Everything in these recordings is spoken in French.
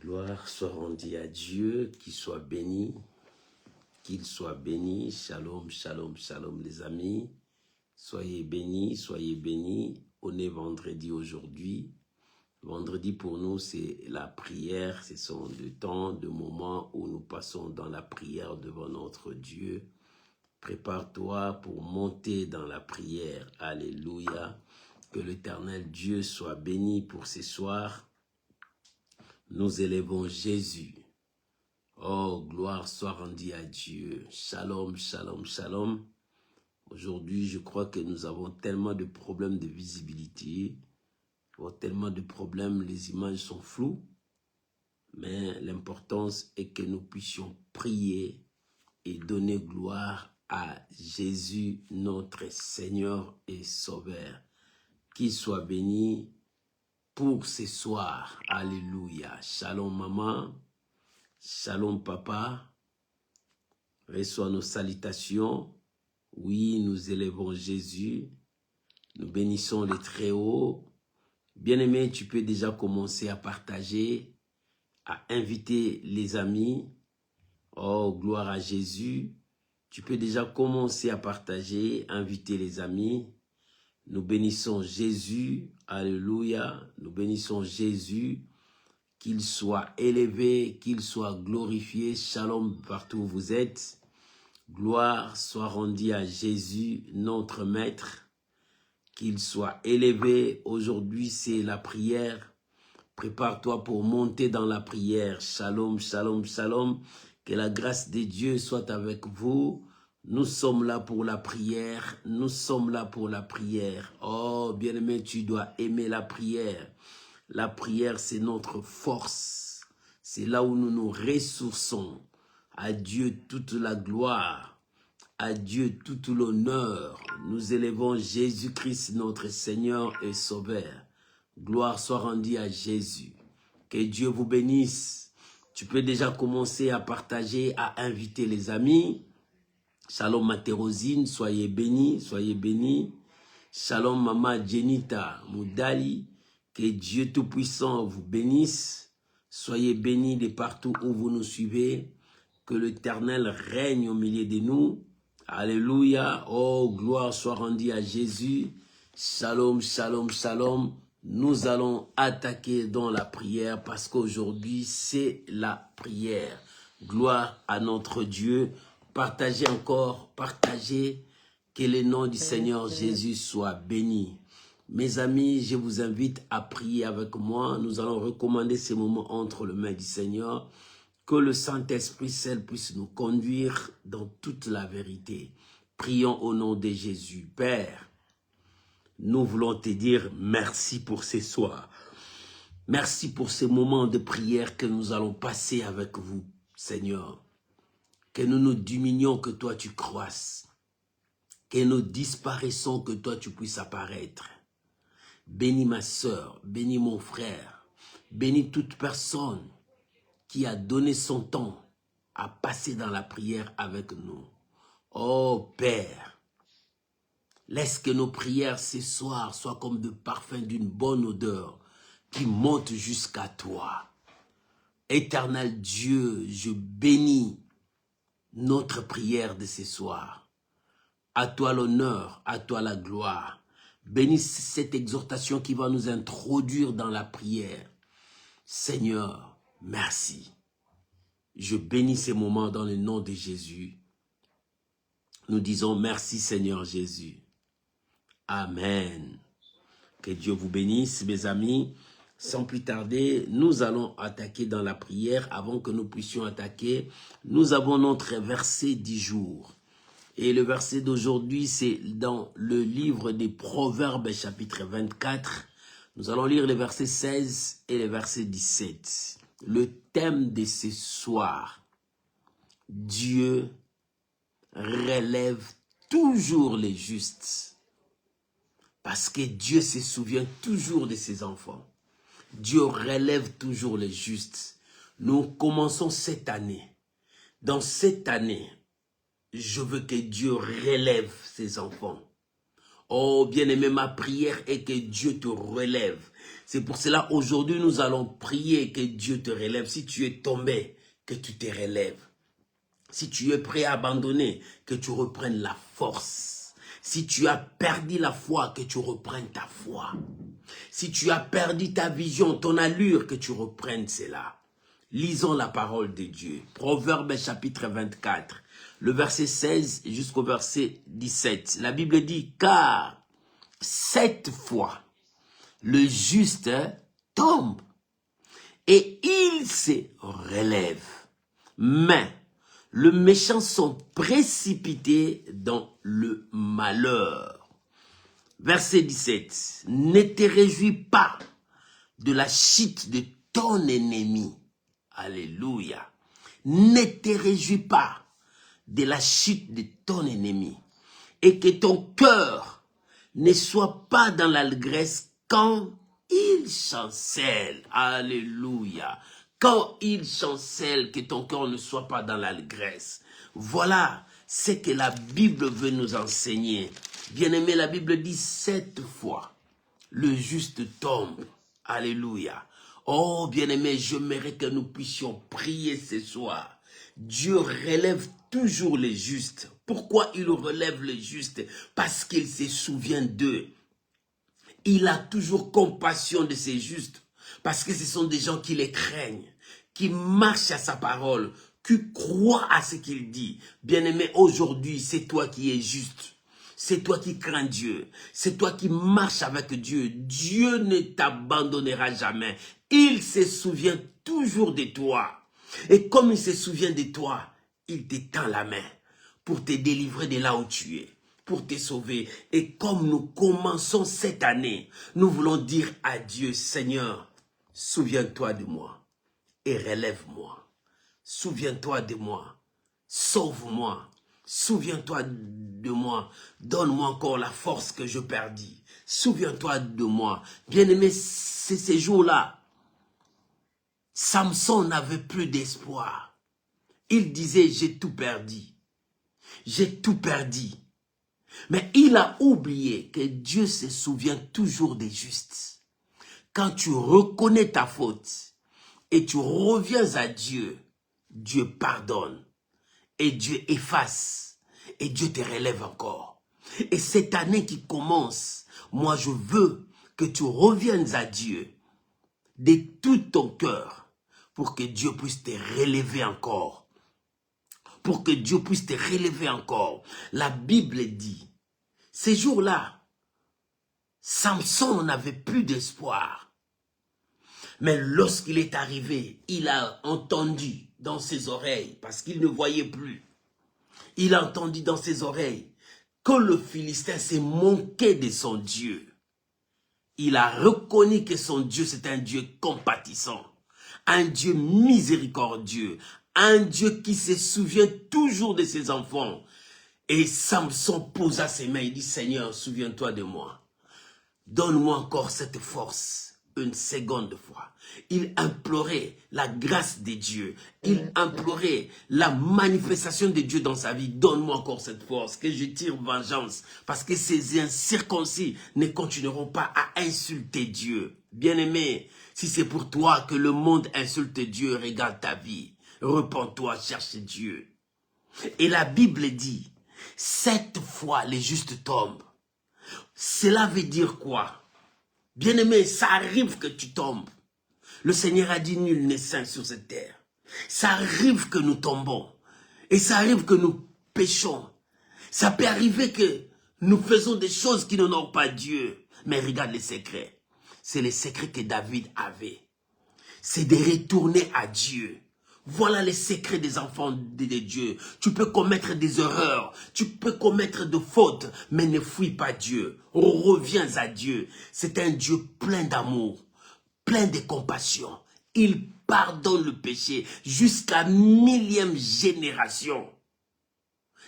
Gloire soit rendue à Dieu, qu'il soit béni, qu'il soit béni. Shalom, shalom, shalom les amis. Soyez bénis, soyez bénis. On est vendredi aujourd'hui. Vendredi pour nous c'est la prière, ce sont des temps, des moments où nous passons dans la prière devant notre Dieu. Prépare-toi pour monter dans la prière. Alléluia. Que l'Éternel Dieu soit béni pour ce soir. Nous élevons Jésus. Oh, gloire soit rendue à Dieu. Shalom, shalom, shalom. Aujourd'hui, je crois que nous avons tellement de problèmes de visibilité. Tellement de problèmes, les images sont floues. Mais l'importance est que nous puissions prier et donner gloire à Jésus, notre Seigneur et Sauveur. Qu'il soit béni pour ce soir. Alléluia. Shalom maman. Shalom papa. Reçois nos salutations. Oui, nous élevons Jésus. Nous bénissons les Très-Hauts. Bien-aimé, tu peux déjà commencer à partager, à inviter les amis. Oh, gloire à Jésus. Tu peux déjà commencer à partager, inviter les amis. Nous bénissons Jésus. Alléluia. Nous bénissons Jésus. Qu'il soit élevé, qu'il soit glorifié. Shalom partout où vous êtes. Gloire soit rendue à Jésus, notre Maître. Qu'il soit élevé. Aujourd'hui, c'est la prière. Prépare-toi pour monter dans la prière. Shalom, shalom, shalom. Que la grâce de Dieu soit avec vous. Nous sommes là pour la prière. Nous sommes là pour la prière. Oh, bien-aimé, tu dois aimer la prière. La prière, c'est notre force. C'est là où nous nous ressourçons. À Dieu toute la gloire. À Dieu tout l'honneur. Nous élevons Jésus-Christ, notre Seigneur et Sauveur. Gloire soit rendue à Jésus. Que Dieu vous bénisse. Tu peux déjà commencer à partager, à inviter les amis. Shalom Matérosine, soyez bénis, soyez bénis. Shalom Mama Jenita Moudali. Que Dieu Tout-Puissant vous bénisse. Soyez bénis de partout où vous nous suivez. Que l'Éternel règne au milieu de nous. Alléluia. Oh, gloire soit rendue à Jésus. Shalom, shalom, shalom. Nous allons attaquer dans la prière parce qu'aujourd'hui, c'est la prière. Gloire à notre Dieu. Partagez encore, partagez. Que le nom du Seigneur Jésus soit béni. Mes amis, je vous invite à prier avec moi. Nous allons recommander ces moments entre les mains du Seigneur. Que le Saint-Esprit seul puisse nous conduire dans toute la vérité. Prions au nom de Jésus. Père, nous voulons te dire merci pour ce soir. Merci pour ces moments de prière que nous allons passer avec vous, Seigneur. Que nous nous diminuions, que toi tu croisses. Que nous disparaissons, que toi tu puisses apparaître. Bénis ma sœur, bénis mon frère, bénis toute personne qui a donné son temps à passer dans la prière avec nous. Oh Père, laisse que nos prières ce soir soient comme de parfums d'une bonne odeur qui monte jusqu'à toi. Éternel Dieu, je bénis notre prière de ce soir. À toi l'honneur, à toi la gloire. Bénis cette exhortation qui va nous introduire dans la prière. Seigneur, merci. Je bénis ces moments dans le nom de Jésus. Nous disons merci Seigneur Jésus. Amen. Que Dieu vous bénisse mes amis. Sans plus tarder, nous allons attaquer dans la prière. Avant que nous puissions attaquer, nous avons notre verset du jour. Et le verset d'aujourd'hui, c'est dans le livre des Proverbes, chapitre 24. Nous allons lire les versets 16 et les versets 17. Le thème de ce soir, Dieu relève toujours les justes. Parce que Dieu se souvient toujours de ses enfants. Dieu relève toujours les justes. Nous commençons cette année. Dans cette année, je veux que Dieu relève ses enfants. Oh, bien-aimé, ma prière est que Dieu te relève. C'est pour cela, aujourd'hui, nous allons prier que Dieu te relève. Si tu es tombé, que tu te relèves. Si tu es prêt à abandonner, que tu reprennes la force. Si tu as perdu la foi, que tu reprennes ta foi. Si tu as perdu ta vision, ton allure, que tu reprennes cela. Lisons la parole de Dieu. Proverbe chapitre 24, le verset 16 jusqu'au verset 17. La Bible dit, car 7 fois le juste tombe et il se relève. Mais le méchant sont précipités dans le malheur. Verset 17. Ne te réjouis pas de la chute de ton ennemi. Alléluia. Ne te réjouis pas de la chute de ton ennemi. Et que ton cœur ne soit pas dans l'allégresse quand il chancelle. Alléluia. Quand il chancelle, que ton cœur ne soit pas dans l'allégresse. Voilà ce que la Bible veut nous enseigner. Bien-aimé, la Bible dit 7 fois, le juste tombe. Alléluia. Oh, bien-aimé, j'aimerais que nous puissions prier ce soir. Dieu relève toujours les justes. Pourquoi il relève les justes? Parce qu'il se souvient d'eux. Il a toujours compassion de ces justes. Parce que ce sont des gens qui les craignent, qui marchent à sa parole, qui croient à ce qu'il dit. Bien-aimé, aujourd'hui, c'est toi qui es juste. C'est toi qui crains Dieu. C'est toi qui marches avec Dieu. Dieu ne t'abandonnera jamais. Il se souvient toujours de toi. Et comme il se souvient de toi, il te tend la main pour te délivrer de là où tu es, pour te sauver. Et comme nous commençons cette année, nous voulons dire à Dieu, Seigneur, souviens-toi de moi et relève-moi. Souviens-toi de moi, sauve-moi. Souviens-toi de moi, donne-moi encore la force que je perdis. Souviens-toi de moi. Bien-aimé, c'est ces jours-là. Samson n'avait plus d'espoir. Il disait, j'ai tout perdu. J'ai tout perdu. Mais il a oublié que Dieu se souvient toujours des justes. Quand tu reconnais ta faute et tu reviens à Dieu, Dieu pardonne. Et Dieu efface. Et Dieu te relève encore. Et cette année qui commence, moi je veux que tu reviennes à Dieu de tout ton cœur pour que Dieu puisse te relever encore. Pour que Dieu puisse te relever encore. La Bible dit, ces jours-là, Samson n'avait plus d'espoir. Mais lorsqu'il est arrivé, il a entendu dans ses oreilles, parce qu'il ne voyait plus. Il a entendu dans ses oreilles que le Philistin s'est moqué de son Dieu. Il a reconnu que son Dieu, c'est un Dieu compatissant, un Dieu miséricordieux, un Dieu qui se souvient toujours de ses enfants. Et Samson posa ses mains et dit, Seigneur, souviens-toi de moi. Donne-moi encore cette force. Une seconde fois. Il implorait la grâce de Dieu. Il implorait la manifestation de Dieu dans sa vie. Donne-moi encore cette force, que je tire vengeance. Parce que ces incirconcis ne continueront pas à insulter Dieu. Bien-aimé, si c'est pour toi que le monde insulte Dieu, regarde ta vie. Repens-toi, cherche Dieu. Et la Bible dit, 7 fois les justes tombent. Cela veut dire quoi? Bien-aimé, ça arrive que tu tombes. Le Seigneur a dit, nul n'est saint sur cette terre. Ça arrive que nous tombons. Et ça arrive que nous péchons. Ça peut arriver que nous faisons des choses qui n'honorent pas Dieu. Mais regarde les secrets. C'est les secrets que David avait. C'est de retourner à Dieu. Voilà les secrets des enfants de Dieu. Tu peux commettre des erreurs, tu peux commettre de fautes, mais ne fuis pas Dieu. Reviens à Dieu. C'est un Dieu plein d'amour, plein de compassion. Il pardonne le péché jusqu'à 1000e génération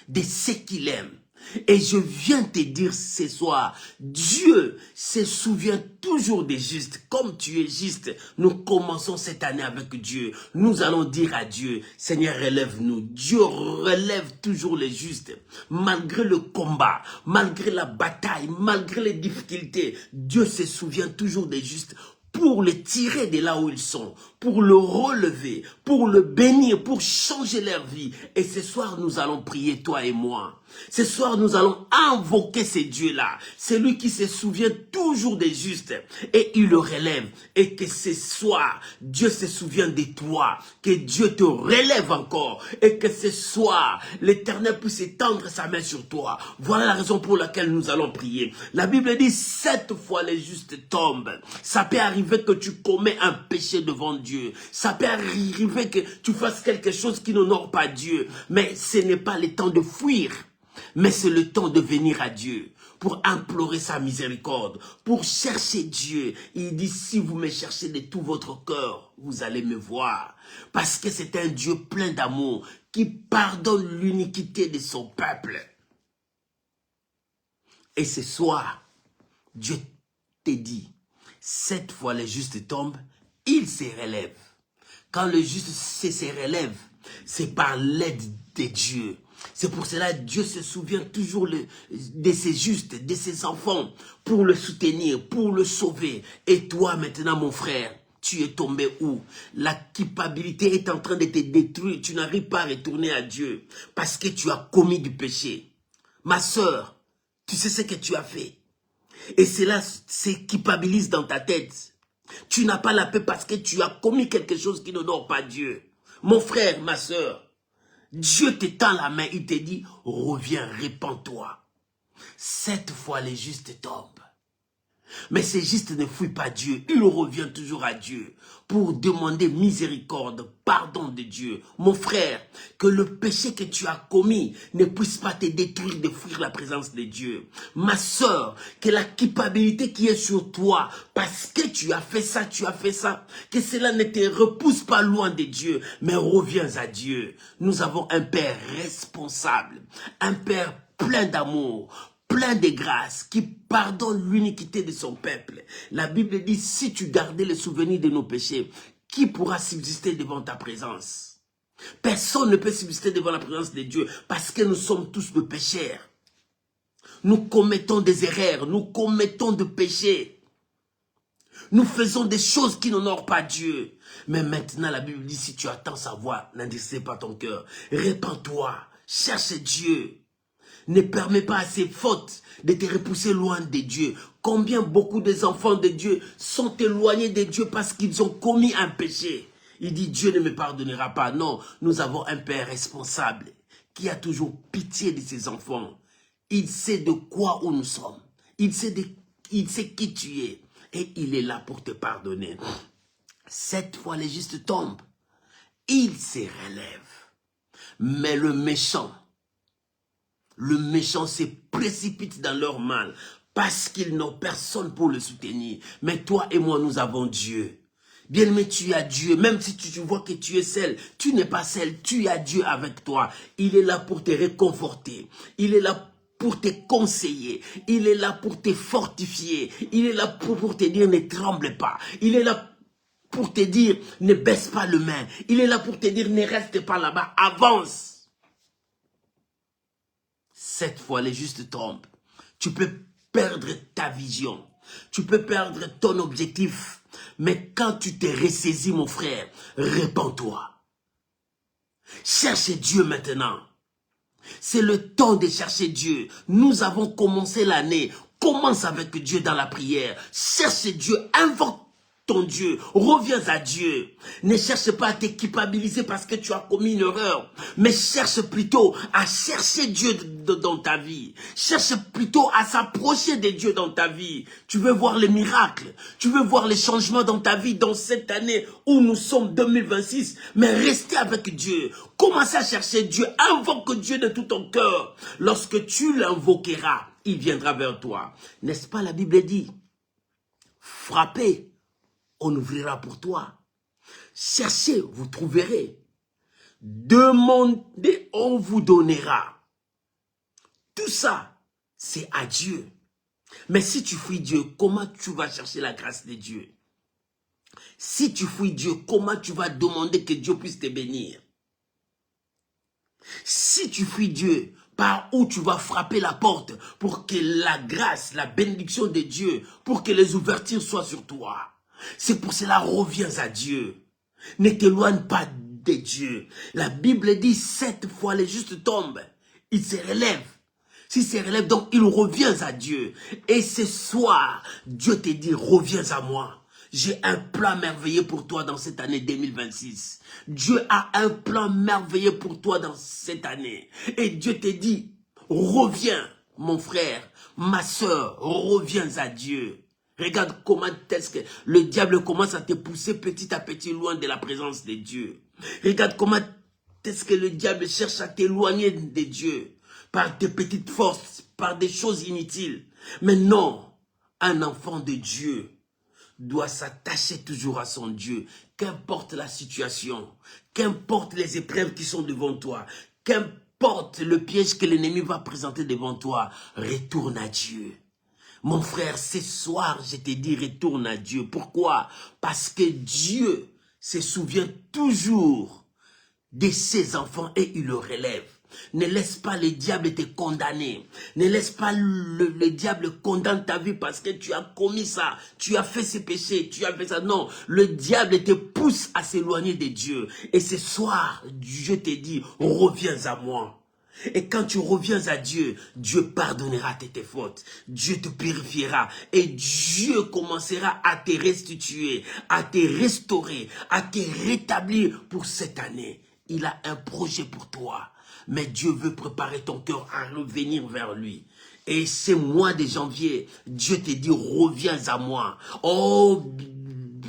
de ceux qu'il aime. Et je viens te dire ce soir, Dieu se souvient toujours des justes. Comme tu es juste, nous commençons cette année avec Dieu. Nous allons dire à Dieu, Seigneur, relève-nous. Dieu relève toujours les justes. Malgré le combat, malgré la bataille, malgré les difficultés, Dieu se souvient toujours des justes pour les tirer de là où ils sont, pour le relever, pour le bénir, pour changer leur vie. Et ce soir, nous allons prier, toi et moi. Ce soir, nous allons invoquer ce Dieu-là. C'est lui qui se souvient toujours des justes et il le relève. Et que ce soir, Dieu se souvient de toi, que Dieu te relève encore et que ce soir, l'Éternel puisse étendre sa main sur toi. Voilà la raison pour laquelle nous allons prier. La Bible dit 7 fois les justes tombent. Ça peut arriver que tu commets un péché devant Dieu. Ça peut arriver que tu fasses quelque chose qui n'honore pas Dieu. Mais ce n'est pas le temps de fuir. Mais c'est le temps de venir à Dieu pour implorer sa miséricorde, pour chercher Dieu. Il dit, si vous me cherchez de tout votre cœur, vous allez me voir. Parce que c'est un Dieu plein d'amour qui pardonne l'iniquité de son peuple. Et ce soir, Dieu te dit, 7 fois le juste tombe, il se relève. Quand le juste se relève, c'est par l'aide de Dieu. C'est pour cela que Dieu se souvient toujours de ses justes, de ses enfants, pour le soutenir, pour le sauver. Et toi maintenant, mon frère, tu es tombé où? La culpabilité est en train de te détruire. Tu n'arrives pas à retourner à Dieu parce que tu as commis du péché. Ma sœur, tu sais ce que tu as fait. Et cela se culpabilise dans ta tête. Tu n'as pas la paix parce que tu as commis quelque chose qui n'honore pas Dieu. Mon frère, ma sœur, Dieu te tend la main, il te dit, reviens, répands-toi. 7 fois les justes tombent. Mais ces justes ne fuient pas Dieu, ils reviennent toujours à Dieu pour demander miséricorde, pardon de Dieu. Mon frère, que le péché que tu as commis ne puisse pas te détruire de fuir la présence de Dieu. Ma sœur, que la culpabilité qui est sur toi, parce que tu as fait ça, que cela ne te repousse pas loin de Dieu, mais reviens à Dieu. Nous avons un Père responsable, un Père plein d'amour, plein de grâce, qui pardonne l'iniquité de son peuple. La Bible dit, si tu gardais le souvenir de nos péchés, qui pourra subsister devant ta présence? Personne ne peut subsister devant la présence de Dieu, parce que nous sommes tous des pécheurs. Nous commettons des erreurs, nous commettons des péchés. Nous faisons des choses qui n'honorent pas Dieu. Mais maintenant, la Bible dit, si tu attends sa voix, n'endurcis pas ton cœur. Répands-toi, cherche Dieu. Ne permet pas à ces fautes de te repousser loin de Dieu. Combien beaucoup des enfants de Dieu sont éloignés de Dieu parce qu'ils ont commis un péché. Il dit, Dieu ne me pardonnera pas. Non, nous avons un Père responsable qui a toujours pitié de ses enfants. Il sait de quoi où nous sommes. Il sait qui tu es. Et il est là pour te pardonner. 7 fois les justes tombent. Il se relève. Mais le méchant se précipite dans leur mal parce qu'ils n'ont personne pour le soutenir. Mais toi et moi, nous avons Dieu. Bien-aimé, tu as Dieu. Même si tu vois que tu es seul, tu n'es pas seul. Tu as Dieu avec toi. Il est là pour te réconforter. Il est là pour te conseiller. Il est là pour te fortifier. Il est là pour te dire ne tremble pas. Il est là pour te dire ne baisse pas le main. Il est là pour te dire ne reste pas là-bas. Avance. 7 fois les justes tombent. Tu peux perdre ta vision. Tu peux perdre ton objectif. Mais quand tu te ressaisis, mon frère, répands-toi. Cherche Dieu maintenant. C'est le temps de chercher Dieu. Nous avons commencé l'année. Commence avec Dieu dans la prière. Cherche Dieu. Invoque ton Dieu, reviens à Dieu. Ne cherche pas à te culpabiliser parce que tu as commis une erreur, mais cherche plutôt à chercher Dieu dans ta vie. Cherche plutôt à s'approcher de Dieu dans ta vie. Tu veux voir les miracles, tu veux voir les changements dans ta vie dans cette année où nous sommes 2026, mais restez avec Dieu. Commence à chercher Dieu, invoque Dieu de tout ton cœur. Lorsque tu l'invoqueras, il viendra vers toi. N'est-ce pas, la Bible dit, frappez, on ouvrira pour toi. Cherchez, vous trouverez. Demandez, on vous donnera. Tout Tout ça, c'est à Dieu. Mais si tu fuis Dieu, comment tu vas chercher la grâce de Dieu? Si tu fuis Dieu, comment tu vas demander que Dieu puisse te bénir? Si tu fuis Dieu, par où tu vas frapper la porte pour que la grâce, la bénédiction de Dieu, pour que les ouvertures soient sur toi? C'est pour cela, reviens à Dieu. Ne t'éloigne pas de Dieu. La Bible dit 7 fois les justes tombent, ils se relèvent. S'il se relève, donc il revient à Dieu. Et ce soir, Dieu te dit, reviens à moi. J'ai un plan merveilleux pour toi dans cette année 2026. Dieu a un plan merveilleux pour toi dans cette année. Et Dieu te dit, reviens, mon frère, ma soeur, reviens à Dieu. Regarde comment est-ce que le diable commence à te pousser petit à petit loin de la présence de Dieu. Regarde comment est-ce que le diable cherche à t'éloigner de Dieu. Par des petites forces, par des choses inutiles. Mais non, un enfant de Dieu doit s'attacher toujours à son Dieu. Qu'importe la situation, qu'importe les épreuves qui sont devant toi, qu'importe le piège que l'ennemi va présenter devant toi, retourne à Dieu. Mon frère, ce soir, je te dis, retourne à Dieu. Pourquoi? Parce que Dieu se souvient toujours de ses enfants et il le relève. Ne laisse pas le diable te condamner. Ne laisse pas le diable condamner ta vie parce que tu as commis ça, tu as fait ces péchés, tu as fait ça. Non, le diable te pousse à s'éloigner de Dieu. Et ce soir, Dieu te dit, reviens à moi. Et quand tu reviens à Dieu, Dieu pardonnera tes fautes. Dieu te purifiera. Et Dieu commencera à te restituer, à te restaurer, à te rétablir pour cette année. Il a un projet pour toi. Mais Dieu veut préparer ton cœur à revenir vers lui. Et ce mois de janvier, Dieu te dit, reviens à moi. Oh,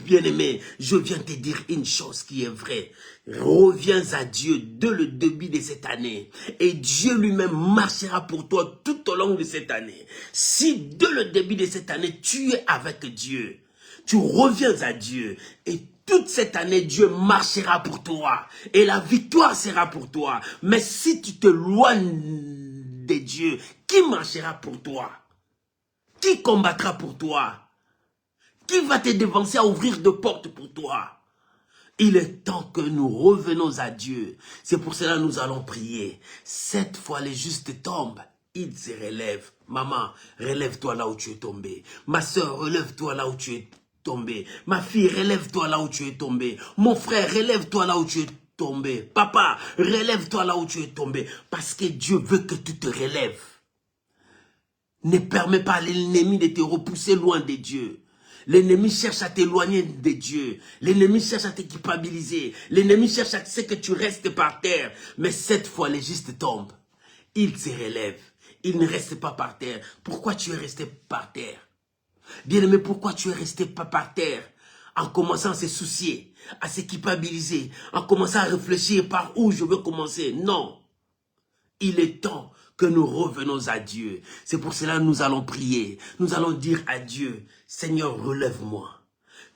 bien-aimé, je viens te dire une chose qui est vraie. Reviens à Dieu dès le début de cette année. Et Dieu lui-même marchera pour toi tout au long de cette année. Si dès le début de cette année, tu es avec Dieu, tu reviens à Dieu et toute cette année, Dieu marchera pour toi et la victoire sera pour toi. Mais si tu te éloignes de Dieu, qui marchera pour toi? Qui combattra pour toi? Qui va te devancer à ouvrir de portes pour toi? Il est temps que nous revenons à Dieu. C'est pour cela que nous allons prier. 7 fois les justes tombent, ils se relèvent. Maman, relève-toi là où tu es tombé. Ma soeur, relève-toi là où tu es tombé. Ma fille, relève-toi là où tu es tombé. Mon frère, relève-toi là où tu es tombé. Papa, relève-toi là où tu es tombé. Parce que Dieu veut que tu te relèves. Ne permets pas à l'ennemi de te repousser loin de Dieu. L'ennemi cherche à t'éloigner de Dieu. L'ennemi cherche à te culpabiliser. L'ennemi cherche à ce que tu restes par terre. Mais cette fois, les justes tombent. Ils se relèvent. Ils ne restent pas par terre. Pourquoi tu es resté par terre? Bien-aimé, pourquoi tu es resté pas par terre? En commençant à se soucier, à se culpabiliser, en commençant à réfléchir par où je veux commencer. Non. Il est temps que nous revenons à Dieu. C'est pour cela que nous allons prier. Nous allons dire à Dieu, Seigneur, relève-moi.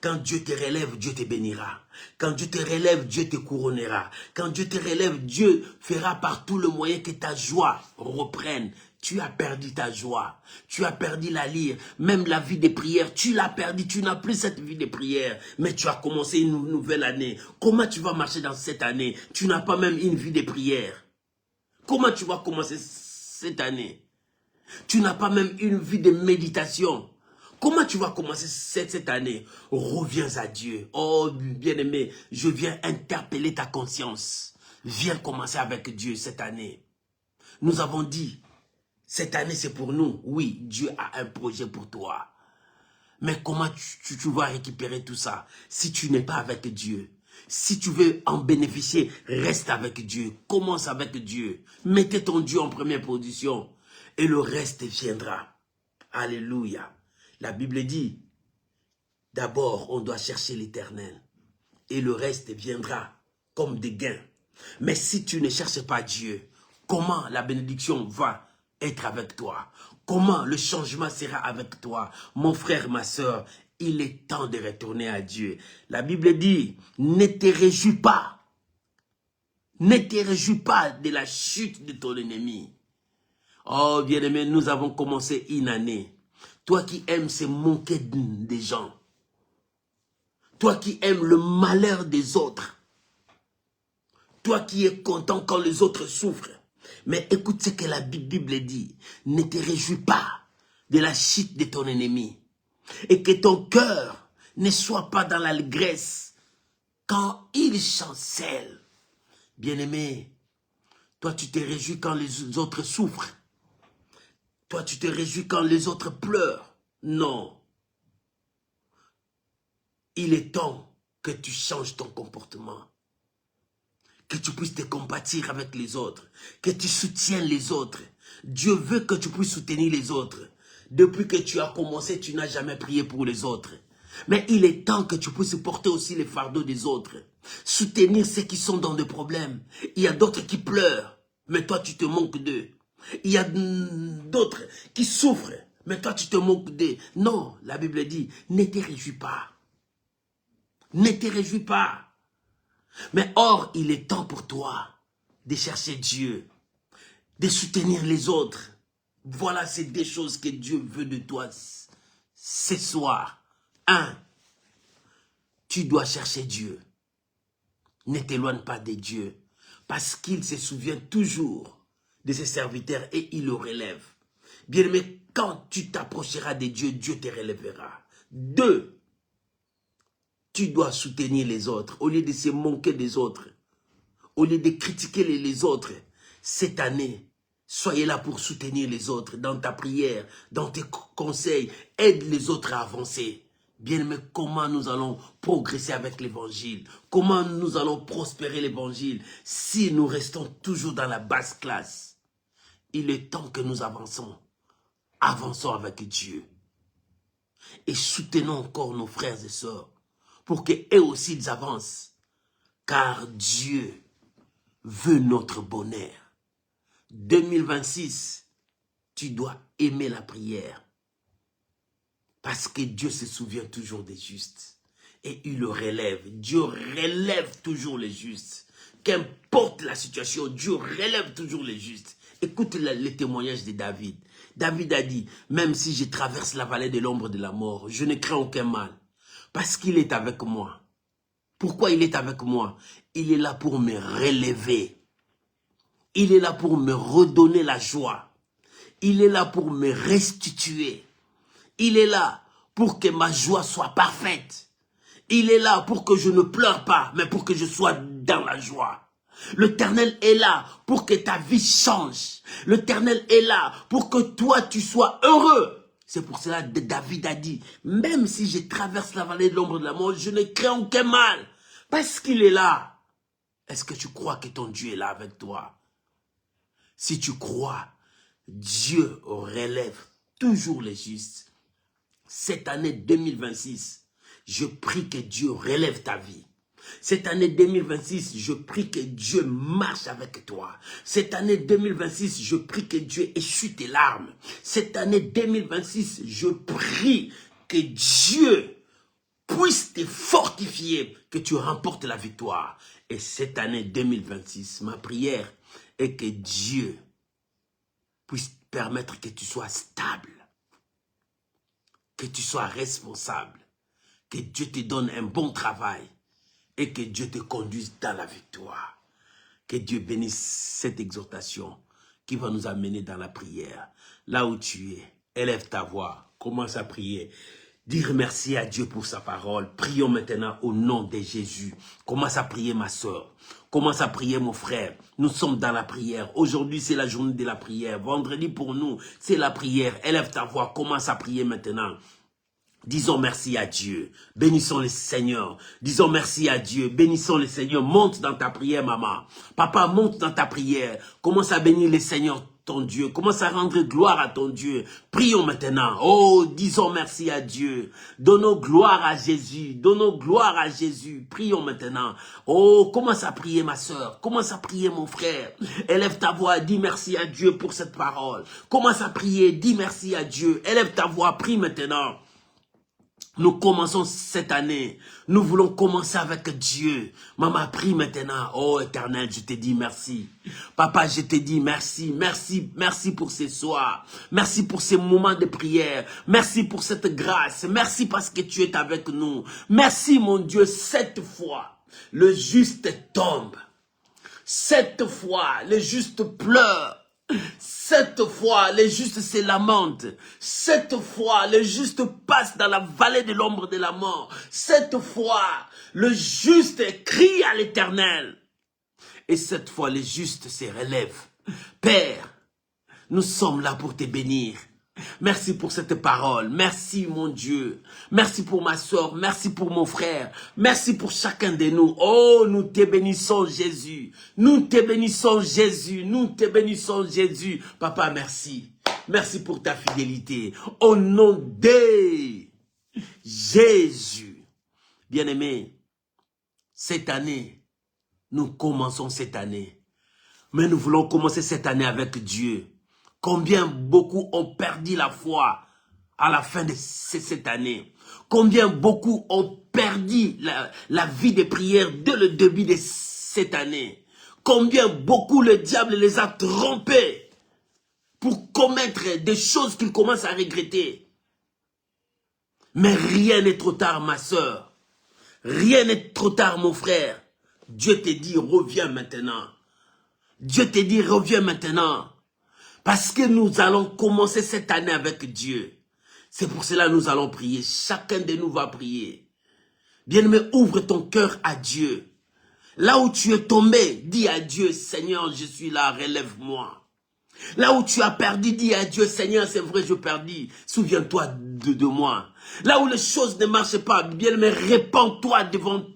Quand Dieu te relève, Dieu te bénira. Quand Dieu te relève, Dieu te couronnera. Quand Dieu te relève, Dieu fera par tout le moyen que ta joie reprenne. Tu as perdu ta joie. Tu as perdu la lyre. Même la vie de prière, tu l'as perdu. Tu n'as plus cette vie de prière. Mais tu as commencé une nouvelle année. Comment tu vas marcher dans cette année? Tu n'as pas même une vie de prière. Comment tu vas commencer cette année? Tu n'as pas même une vie de méditation. Comment tu vas commencer cette année? Reviens à Dieu. Oh, bien-aimé, je viens interpeller ta conscience. Viens commencer avec Dieu cette année. Nous avons dit, cette année c'est pour nous. Oui, Dieu a un projet pour toi. Mais comment tu vas récupérer tout ça si tu n'es pas avec Dieu? Si tu veux en bénéficier, reste avec Dieu. Commence avec Dieu. Mettez ton Dieu en première position. Et le reste viendra. Alléluia. La Bible dit, d'abord on doit chercher l'Éternel. Et le reste viendra comme des gains. Mais si tu ne cherches pas Dieu, comment la bénédiction va être avec toi? Comment le changement sera avec toi? Mon frère, ma soeur, il est temps de retourner à Dieu. La Bible dit, ne te réjouis pas. Ne te réjouis pas de la chute de ton ennemi. Oh, bien-aimé, nous avons commencé une année. Toi qui aimes se moquer des gens. Toi qui aimes le malheur des autres. Toi qui es content quand les autres souffrent. Mais écoute ce que la Bible dit. Ne te réjouis pas de la chute de ton ennemi. Et que ton cœur ne soit pas dans l'allégresse quand il chancelle. Bien-aimé, toi tu te réjouis quand les autres souffrent. Toi tu te réjouis quand les autres pleurent. Non. Il est temps que tu changes ton comportement. Que tu puisses te compatir avec les autres. Que tu soutiennes les autres. Dieu veut que tu puisses soutenir les autres. Depuis que tu as commencé, tu n'as jamais prié pour les autres. Mais il est temps que tu puisses porter aussi les fardeaux des autres. Soutenir ceux qui sont dans des problèmes. Il y a d'autres qui pleurent, mais toi tu te moques d'eux. Il y a d'autres qui souffrent, mais toi tu te moques d'eux. Non, la Bible dit, ne te réjouis pas. Ne te réjouis pas. Mais or, il est temps pour toi de chercher Dieu, de soutenir les autres. Voilà, c'est des choses que Dieu veut de toi ce soir. 1. Tu dois chercher Dieu. Ne t'éloigne pas de Dieu, parce qu'il se souvient toujours de ses serviteurs et il le relève. Bien-aimé, quand tu t'approcheras de Dieu, Dieu te relèvera. 2. Tu dois soutenir les autres, au lieu de se moquer des autres, au lieu de critiquer les autres. Cette année, soyez là pour soutenir les autres dans ta prière, dans tes conseils. Aide les autres à avancer. Bien-aimé, comment nous allons progresser avec l'évangile? Comment nous allons prospérer l'évangile si nous restons toujours dans la basse classe? Il est temps que nous avançons. Avançons avec Dieu. Et soutenons encore nos frères et sœurs pour qu'eux aussi ils avancent. Car Dieu veut notre bonheur. 2026, tu dois aimer la prière. Parce que Dieu se souvient toujours des justes. Et il le relève. Dieu relève toujours les justes. Qu'importe la situation, Dieu relève toujours les justes. Écoute les témoignages de David. David a dit, même si je traverse la vallée de l'ombre de la mort, je ne crains aucun mal. Parce qu'il est avec moi. Pourquoi il est avec moi? Il est là pour me relever. Il est là pour me redonner la joie. Il est là pour me restituer. Il est là pour que ma joie soit parfaite. Il est là pour que je ne pleure pas, mais pour que je sois dans la joie. L'Éternel est là pour que ta vie change. L'Éternel est là pour que toi tu sois heureux. C'est pour cela que David a dit, même si je traverse la vallée de l'ombre de la mort, je ne crains aucun mal. Parce qu'il est là. Est-ce que tu crois que ton Dieu est là avec toi? Si tu crois, Dieu relève toujours les justes. Cette année 2026, je prie que Dieu relève ta vie. Cette année 2026, je prie que Dieu marche avec toi. Cette année 2026, je prie que Dieu essuie tes larmes. Cette année 2026, je prie que Dieu puisse te fortifier, que tu remportes la victoire. Et cette année 2026, ma prière est que Dieu puisse permettre que tu sois stable, que tu sois responsable, que Dieu te donne un bon travail et que Dieu te conduise dans la victoire. Que Dieu bénisse cette exhortation qui va nous amener dans la prière. Là où tu es, élève ta voix, commence à prier. Dire merci à Dieu pour sa parole. Prions maintenant au nom de Jésus. Commence à prier ma soeur. Commence à prier mon frère. Nous sommes dans la prière. Aujourd'hui c'est la journée de la prière. Vendredi pour nous c'est la prière. Élève ta voix. Commence à prier maintenant. Disons merci à Dieu. Bénissons le Seigneur. Disons merci à Dieu. Bénissons le Seigneur. Monte dans ta prière, maman. Papa, monte dans ta prière. Commence à bénir le Seigneur, ton Dieu. Commence à rendre gloire à ton Dieu. Prions maintenant. Oh, disons merci à Dieu. Donnons gloire à Jésus. Donnons gloire à Jésus. Prions maintenant. Oh, commence à prier, ma soeur. Commence à prier, mon frère. Élève ta voix. Dis merci à Dieu pour cette parole. Commence à prier. Dis merci à Dieu. Élève ta voix. Prie maintenant. Nous commençons cette année. Nous voulons commencer avec Dieu. Maman, prie maintenant. Oh, Éternel, je te dis merci. Papa, je te dis merci. Merci, merci pour ces soirs. Merci pour ces moments de prière. Merci pour cette grâce. Merci parce que tu es avec nous. Merci, mon Dieu, cette fois, le juste tombe. Cette fois, le juste pleure. Cette fois, les justes se lamentent. Cette fois, le juste passe dans la vallée de l'ombre de la mort. Cette fois, le juste crie à l'Éternel. Et cette fois, les justes se relèvent. Père, nous sommes là pour te bénir. Merci pour cette parole. Merci mon Dieu. Merci pour ma soeur. Merci pour mon frère. Merci pour chacun de nous. Oh, nous te bénissons Jésus. Nous te bénissons Jésus. Nous te bénissons Jésus. Papa, merci. Merci pour ta fidélité. Au nom de Jésus. Bien-aimés, cette année, nous commençons cette année. Mais nous voulons commencer cette année avec Dieu. Combien beaucoup ont perdu la foi à la fin de cette année. Combien beaucoup ont perdu la vie de prière dès le début de cette année. Combien beaucoup le diable les a trompés pour commettre des choses qu'ils commencent à regretter. Mais rien n'est trop tard, ma soeur. Rien n'est trop tard, mon frère. Dieu te dit, reviens maintenant. Dieu te dit, reviens maintenant. Parce que nous allons commencer cette année avec Dieu. C'est pour cela que nous allons prier. Chacun de nous va prier. Bien-aimé, ouvre ton cœur à Dieu. Là où tu es tombé, dis à Dieu, Seigneur, je suis là, relève-moi. Là où tu as perdu, dis à Dieu, Seigneur, c'est vrai, je perdis. Souviens-toi de moi. Là où les choses ne marchent pas, bien-aimé, répands-toi devant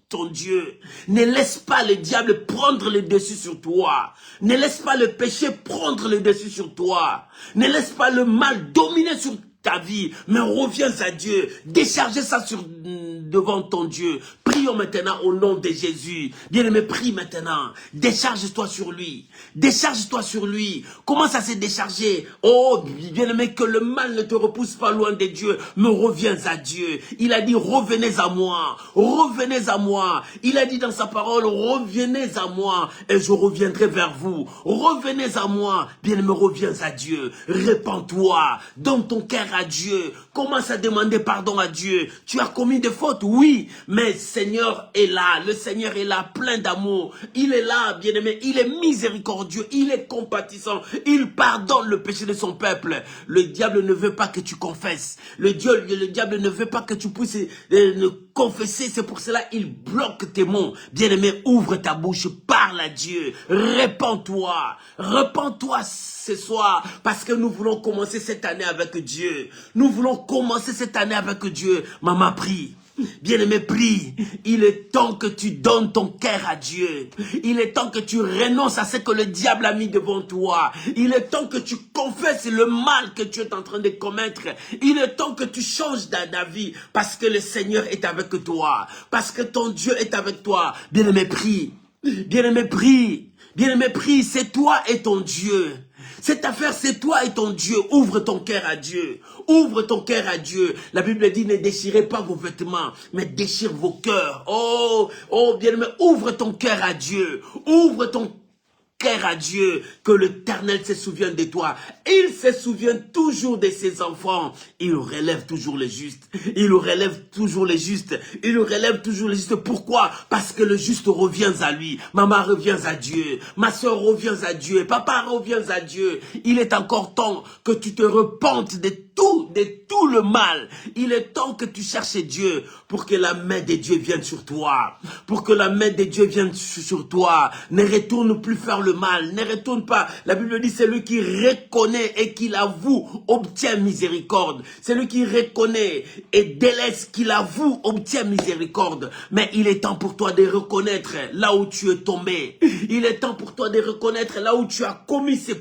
ton Dieu. Ne laisse pas le diable prendre le dessus sur toi. Ne laisse pas le péché prendre le dessus sur toi. Ne laisse pas le mal dominer sur ta vie, mais reviens à Dieu. Déchargez ça devant ton Dieu. Prions maintenant au nom de Jésus. Bien-aimé, prie maintenant. Décharge-toi sur lui. Décharge-toi sur lui. Commence à se décharger. Oh, bien-aimé, que le mal ne te repousse pas loin de Dieu, mais reviens à Dieu. Il a dit, revenez à moi. Revenez à moi. Il a dit dans sa parole, revenez à moi et je reviendrai vers vous. Revenez à moi. Bien-aimé, reviens à Dieu. Répands-toi. Donne ton cœur à Dieu. Commence à demander pardon à Dieu. Tu as commis des fautes, oui, mais Seigneur est là. Le Seigneur est là, plein d'amour. Il est là, bien-aimé. Il est miséricordieux. Il est compatissant. Il pardonne le péché de son peuple. Le diable ne veut pas que tu confesses. Le diable ne veut pas que tu puisses confesser. C'est pour cela qu'il bloque tes mots. Bien-aimé, ouvre ta bouche. Parle à Dieu. Répands-toi. Répands-toi ce soir, parce que nous voulons commencer cette année avec Dieu. Nous voulons commencer cette année avec Dieu. Maman, prie. Bien-aimé, prie. Il est temps que tu donnes ton cœur à Dieu. Il est temps que tu renonces à ce que le diable a mis devant toi. Il est temps que tu confesses le mal que tu es en train de commettre. Il est temps que tu changes d'avis, parce que le Seigneur est avec toi. Parce que ton Dieu est avec toi. Bien-aimé, prie. Bien-aimé, prie. Bien-aimé, prie. C'est toi et ton Dieu. Cette affaire, c'est toi et ton Dieu. Ouvre ton cœur à Dieu. Ouvre ton cœur à Dieu. La Bible dit, ne déchirez pas vos vêtements, mais déchire vos cœurs. Oh, bien-aimé, ouvre ton cœur à Dieu. Ouvre ton cœur à Dieu, que l'Éternel se souvienne de toi. Il se souvient toujours de ses enfants. Il relève toujours les justes. Il relève toujours les justes. Il relève toujours les justes. Pourquoi? Parce que le juste revient à lui. Maman, reviens à Dieu. Ma soeur, reviens à Dieu. Papa, reviens à Dieu. Il est encore temps que tu te repentes de tout le mal. Il est temps que tu cherches Dieu pour que la main de Dieu vienne sur toi. Pour que la main de Dieu vienne sur toi. Ne retourne plus faire le mal. Ne retourne pas. La Bible dit, c'est lui qui reconnaît et qui l'avoue obtient miséricorde. C'est lui qui reconnaît et délaisse, qui l'avoue obtient miséricorde. Mais il est temps pour toi de reconnaître là où tu es tombé. Il est temps pour toi de reconnaître là où tu as commis ces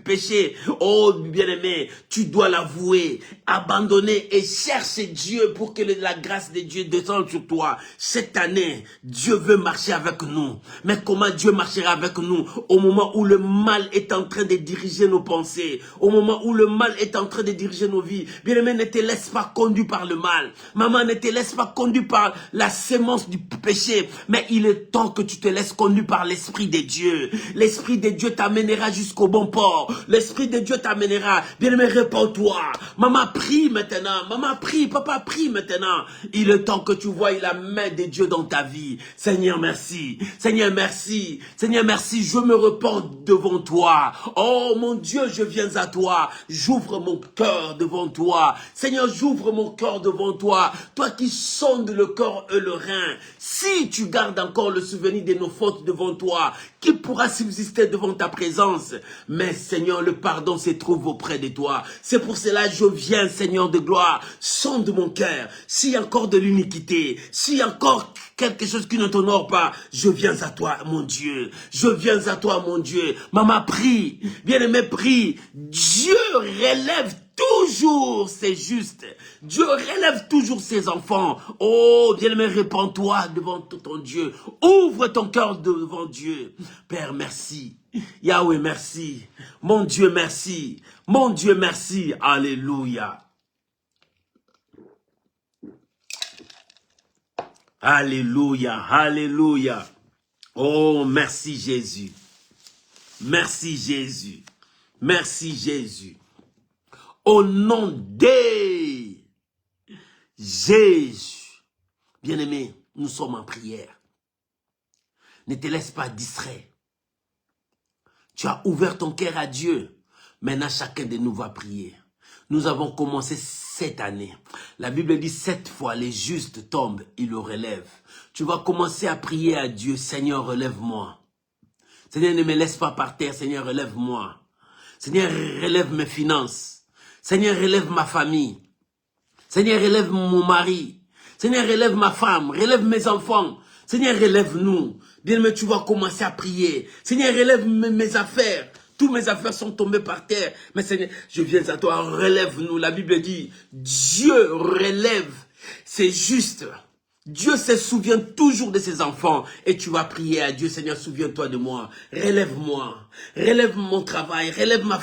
péché, oh bien-aimé, tu dois l'avouer, abandonner et chercher Dieu pour que la grâce de Dieu descende sur toi. Cette année, Dieu veut marcher avec nous. Mais comment Dieu marchera avec nous? Au moment où le mal est en train de diriger nos pensées, au moment où le mal est en train de diriger nos vies. Bien-aimé, ne te laisse pas conduire par le mal. Maman, ne te laisse pas conduire par la sémence du péché. Mais il est temps que tu te laisses conduire par l'Esprit de Dieu. L'Esprit de Dieu t'amènera jusqu'au bon port. L'Esprit de Dieu t'amènera. Bien-aimé, réponds-toi. Maman, prie maintenant. Maman, prie. Papa, prie maintenant. Il est temps que tu voies la main de Dieu dans ta vie. Seigneur, merci. Seigneur, merci. Seigneur, merci. Je me repens devant toi. Oh, mon Dieu, je viens à toi. J'ouvre mon cœur devant toi. Seigneur, j'ouvre mon cœur devant toi. Toi qui sondes le corps et le rein. Si tu gardes encore le souvenir de nos fautes devant toi, qui pourra subsister devant ta présence? Mais Seigneur, le pardon se trouve auprès de toi. C'est pour cela que je viens, Seigneur de gloire, sonde mon cœur. S'il y a encore de l'iniquité, s'il y a encore quelque chose qui ne t'honore pas, je viens à toi, mon Dieu. Je viens à toi, mon Dieu. Maman, prie. Bien-aimé, prie. Dieu relève toujours ses justes. Dieu relève toujours ses enfants. Oh, bien-aimé, répands-toi devant ton Dieu. Ouvre ton cœur devant Dieu. Père, merci. Yahweh, merci. Mon Dieu, merci. Mon Dieu, merci. Alléluia. Alléluia. Alléluia. Oh, merci Jésus. Merci Jésus. Merci Jésus. Au nom de Jésus. Bien-aimé, nous sommes en prière. Ne te laisse pas distrait. Tu as ouvert ton cœur à Dieu. Maintenant, chacun de nous va prier. Nous avons commencé cette année. La Bible dit 7 fois les justes tombent, il le relève. Tu vas commencer à prier à Dieu. Seigneur, relève-moi. Seigneur, ne me laisse pas par terre. Seigneur, relève-moi. Seigneur, relève mes finances. Seigneur, relève ma famille. Seigneur, relève mon mari. Seigneur, relève ma femme. Relève mes enfants. Seigneur, relève-nous. Bien-aimé, tu vas commencer à prier. Seigneur, relève mes affaires. Toutes mes affaires sont tombées par terre. Mais Seigneur, je viens à toi. Relève-nous. La Bible dit, Dieu relève. C'est juste. Dieu se souvient toujours de ses enfants. Et tu vas prier à Dieu. Seigneur, souviens-toi de moi. Relève-moi. Relève mon travail. Relève ma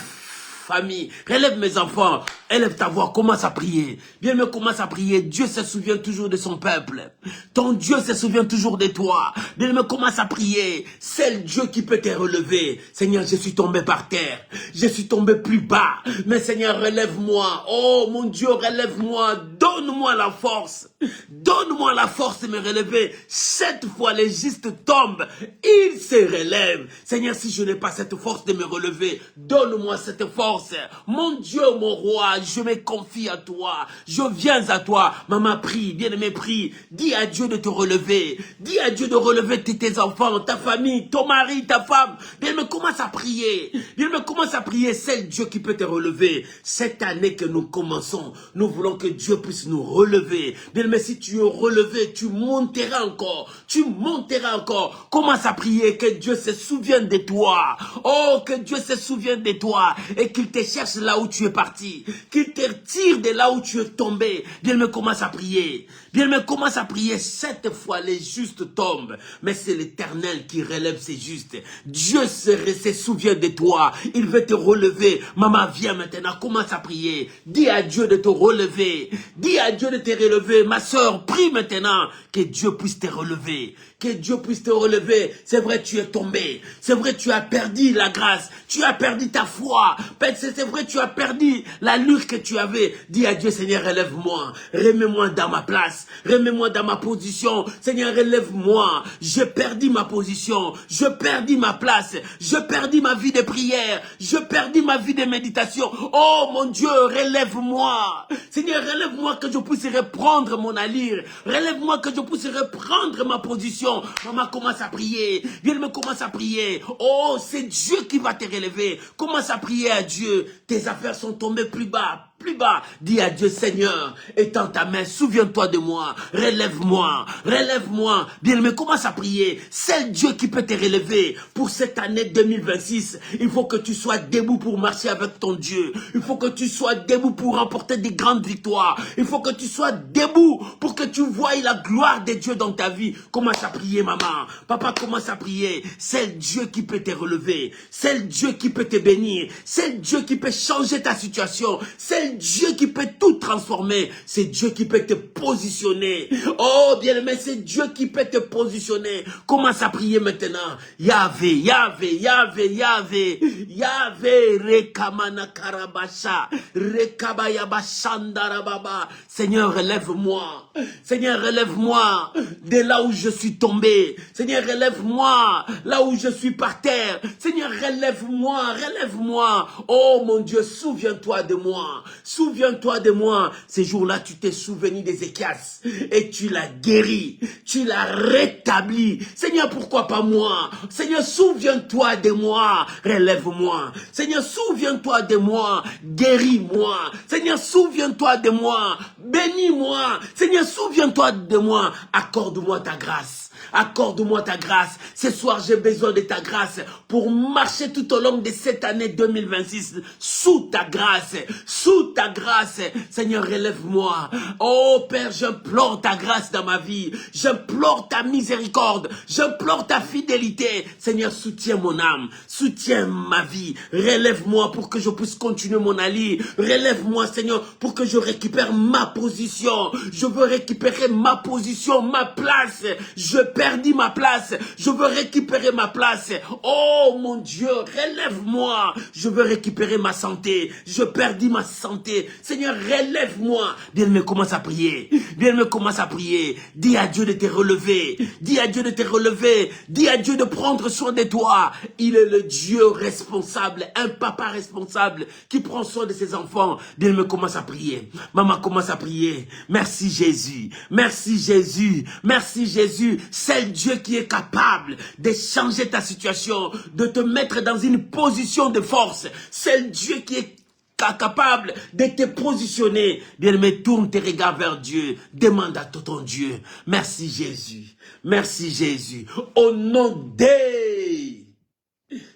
famille, relève mes enfants, élève ta voix, commence à prier. Bien, mais commence à prier. Dieu se souvient toujours de son peuple. Ton Dieu se souvient toujours de toi. Bien, mais commence à prier. C'est le Dieu qui peut te relever. Seigneur, je suis tombé par terre. Je suis tombé plus bas. Mais Seigneur, relève-moi. Oh, mon Dieu, relève-moi. Donne-moi la force. Donne-moi la force de me relever. 7 fois les justes tombent. Ils se relèvent. Seigneur, si je n'ai pas cette force de me relever, donne-moi cette force. Mon Dieu, mon roi, je me confie à toi. Je viens à toi. Maman, prie, bien-aimé, prie. Dis à Dieu de te relever. Dis à Dieu de relever tes enfants, ta famille, ton mari, ta femme. Bien-aimé, commence à prier. Bien-aimé, commence à prier. C'est Dieu qui peut te relever. Cette année que nous commençons, nous voulons que Dieu puisse nous relever. Bien-aimé, si tu es relevé, tu monteras encore. Tu monteras encore. Commence à prier que Dieu se souvienne de toi. Oh, que Dieu se souvienne de toi. Et qu'il te cherche là où tu es parti. Qu'il te tire de là où tu es tombé. Bien-aimé, commence à prier. Bien-aimé, commence à prier. 7 fois les justes tombent. Mais c'est l'Éternel qui relève ses justes. Dieu se souvient de toi. Il veut te relever. Maman, viens maintenant. Commence à prier. Dis à Dieu de te relever. Dis à Dieu de te relever. Ma soeur, prie maintenant. Que Dieu puisse te relever. Que Dieu puisse te relever. C'est vrai, tu es tombé. C'est vrai, tu as perdu la grâce. Tu as perdu ta foi. C'est vrai, tu as perdu la lutte que tu avais. Dis à Dieu, Seigneur, relève-moi. Remets-moi dans ma place. Remets-moi dans ma position. Seigneur, relève-moi. J'ai perdu ma position. Je perdis ma place. Je perdis ma vie de prière. Je perdis ma vie de méditation. Oh mon Dieu, relève-moi. Seigneur, relève-moi que je puisse reprendre mon allure. Relève-moi que je puisse reprendre ma position. Maman, commence à prier. Viens me commence à prier. Oh, c'est Dieu qui va te relever. Commence à prier à Dieu. Tes affaires sont tombées plus bas. plus bas. Dis à Dieu, Seigneur, étends ta main, souviens-toi de moi, relève-moi, relève-moi. Bien-aimé, commence à prier. C'est Dieu qui peut te relever pour cette année 2026. Il faut que tu sois debout pour marcher avec ton Dieu. Il faut que tu sois debout pour remporter des grandes victoires. Il faut que tu sois debout pour que tu voies la gloire de Dieu dans ta vie. Commence à prier, maman. Papa, commence à prier. C'est Dieu qui peut te relever. C'est Dieu qui peut te bénir. C'est Dieu qui peut changer ta situation. C'est Dieu qui peut tout transformer. C'est Dieu qui peut te positionner. Oh, bien-aimé, c'est Dieu qui peut te positionner. Commence à prier maintenant. Yahvé, Yahvé, Yahvé, Yahvé, Yahvé, Rekamana Karabasha, Rekabayabashandarababa. Seigneur, relève-moi. Seigneur, relève-moi de là où je suis tombé. Seigneur, relève-moi là où je suis par terre. Seigneur, relève-moi, relève-moi. Oh mon Dieu, souviens-toi de moi. Souviens-toi de moi. Ces jours-là, tu t'es souvenu d'Ézéchias et tu l'as guéri. Tu l'as rétabli. Seigneur, pourquoi pas moi? Seigneur, souviens-toi de moi. Relève-moi. Seigneur, souviens-toi de moi. Guéris-moi. Seigneur, souviens-toi de moi. Bénis-moi. Seigneur, souviens-toi de moi. Accorde-moi ta grâce. Accorde-moi ta grâce. Ce soir, j'ai besoin de ta grâce pour marcher tout au long de cette année 2026 sous ta grâce. Sous ta grâce. Seigneur, relève-moi. Oh Père, j'implore ta grâce dans ma vie. J'implore ta miséricorde. J'implore ta fidélité. Seigneur, soutiens mon âme. Soutiens ma vie. Relève-moi pour que je puisse continuer mon allié. Relève-moi, Seigneur, pour que je récupère ma position. Je veux récupérer ma position, ma place. Je perdis ma place. Je veux récupérer ma place. Oh mon Dieu, relève-moi. Je veux récupérer ma santé. Je perdis ma santé. Seigneur, relève-moi. Bien-aimé, commence à prier. Bien-aimé, commence à prier. Dis à Dieu de te relever. Dis à Dieu de te relever. Dis à Dieu de prendre soin de toi. Il est le Dieu responsable, un papa responsable qui prend soin de ses enfants. Bien-aimé, commence à prier. Maman, commence à prier. Merci Jésus. Merci Jésus. Merci Jésus. C'est Dieu qui est capable de changer ta situation, de te mettre dans une position de force. C'est Dieu qui est capable de te positionner. Bien-aimé, tourne tes regards vers Dieu. Demande à ton Dieu. Merci Jésus. Merci Jésus. Au nom de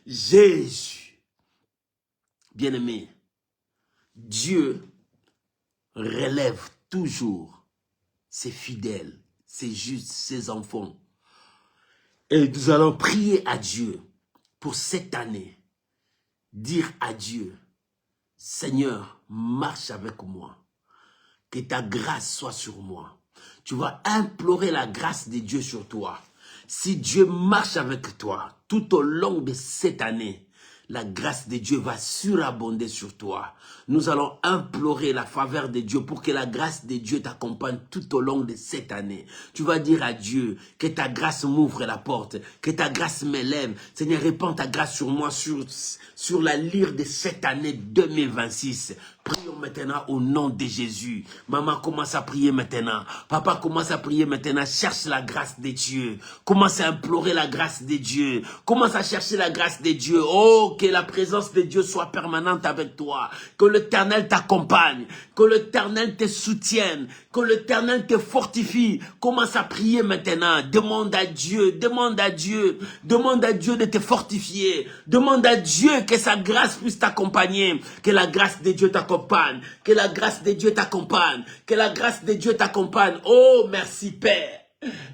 Jésus. Bien-aimé, Dieu relève toujours ses fidèles, ses justes, ses enfants. Et nous allons prier à Dieu pour cette année. Dire à Dieu, Seigneur, marche avec moi. Que ta grâce soit sur moi. Tu vas implorer la grâce de Dieu sur toi. Si Dieu marche avec toi tout au long de cette année, la grâce de Dieu va surabonder sur toi. Nous allons implorer la faveur de Dieu pour que la grâce de Dieu t'accompagne tout au long de cette année. Tu vas dire à Dieu que ta grâce m'ouvre la porte, que ta grâce m'élève. Seigneur, répands ta grâce sur moi, sur la lyre de cette année 2026. Prions maintenant au nom de Jésus. Maman, commence à prier maintenant. Papa, commence à prier maintenant. Cherche la grâce de Dieu. Commence à implorer la grâce de Dieu. Commence à chercher la grâce de Dieu. Oh, que la présence de Dieu soit permanente avec toi. Que l'Éternel t'accompagne. Que l'Éternel te soutienne. Que l'Éternel te fortifie. Commence à prier maintenant. Demande à Dieu. Demande à Dieu. Demande à Dieu de te fortifier. Demande à Dieu que sa grâce puisse t'accompagner. Que la grâce de Dieu t'accompagne. Que la grâce de Dieu t'accompagne. Que la grâce de Dieu t'accompagne. Oh, merci Père.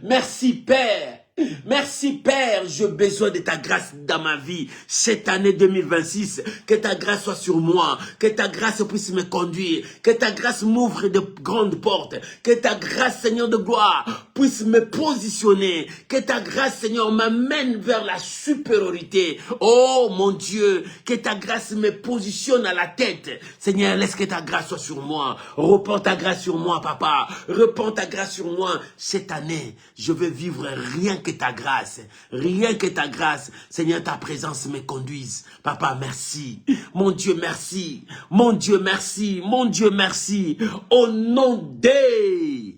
Merci Père. Merci Père, j'ai besoin de ta grâce dans ma vie. Cette année 2026, que ta grâce soit sur moi. Que ta grâce puisse me conduire. Que ta grâce m'ouvre de grandes portes. Que ta grâce, Seigneur de gloire, puisse me positionner. Que ta grâce, Seigneur, m'amène vers la supériorité. Oh mon Dieu, que ta grâce me positionne à la tête. Seigneur, laisse que ta grâce soit sur moi. Repends ta grâce sur moi, Papa. Repends ta grâce sur moi. Cette année, je veux vivre rien que ta grâce. Rien que ta grâce. Seigneur, ta présence me conduise. Papa, merci. Mon Dieu, merci. Mon Dieu, merci. Mon Dieu, merci. Au nom de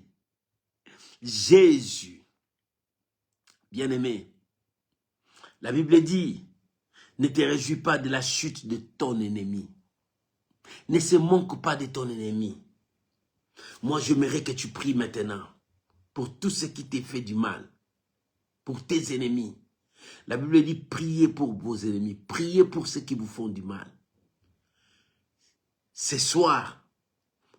Jésus. Bien-aimé, la Bible dit, ne te réjouis pas de la chute de ton ennemi. ne se manque pas de ton ennemi. Moi, j'aimerais que tu pries maintenant pour tout ce qui t'est fait du mal, pour tes ennemis. La Bible dit, priez pour vos ennemis, priez pour ceux qui vous font du mal. Ce soir,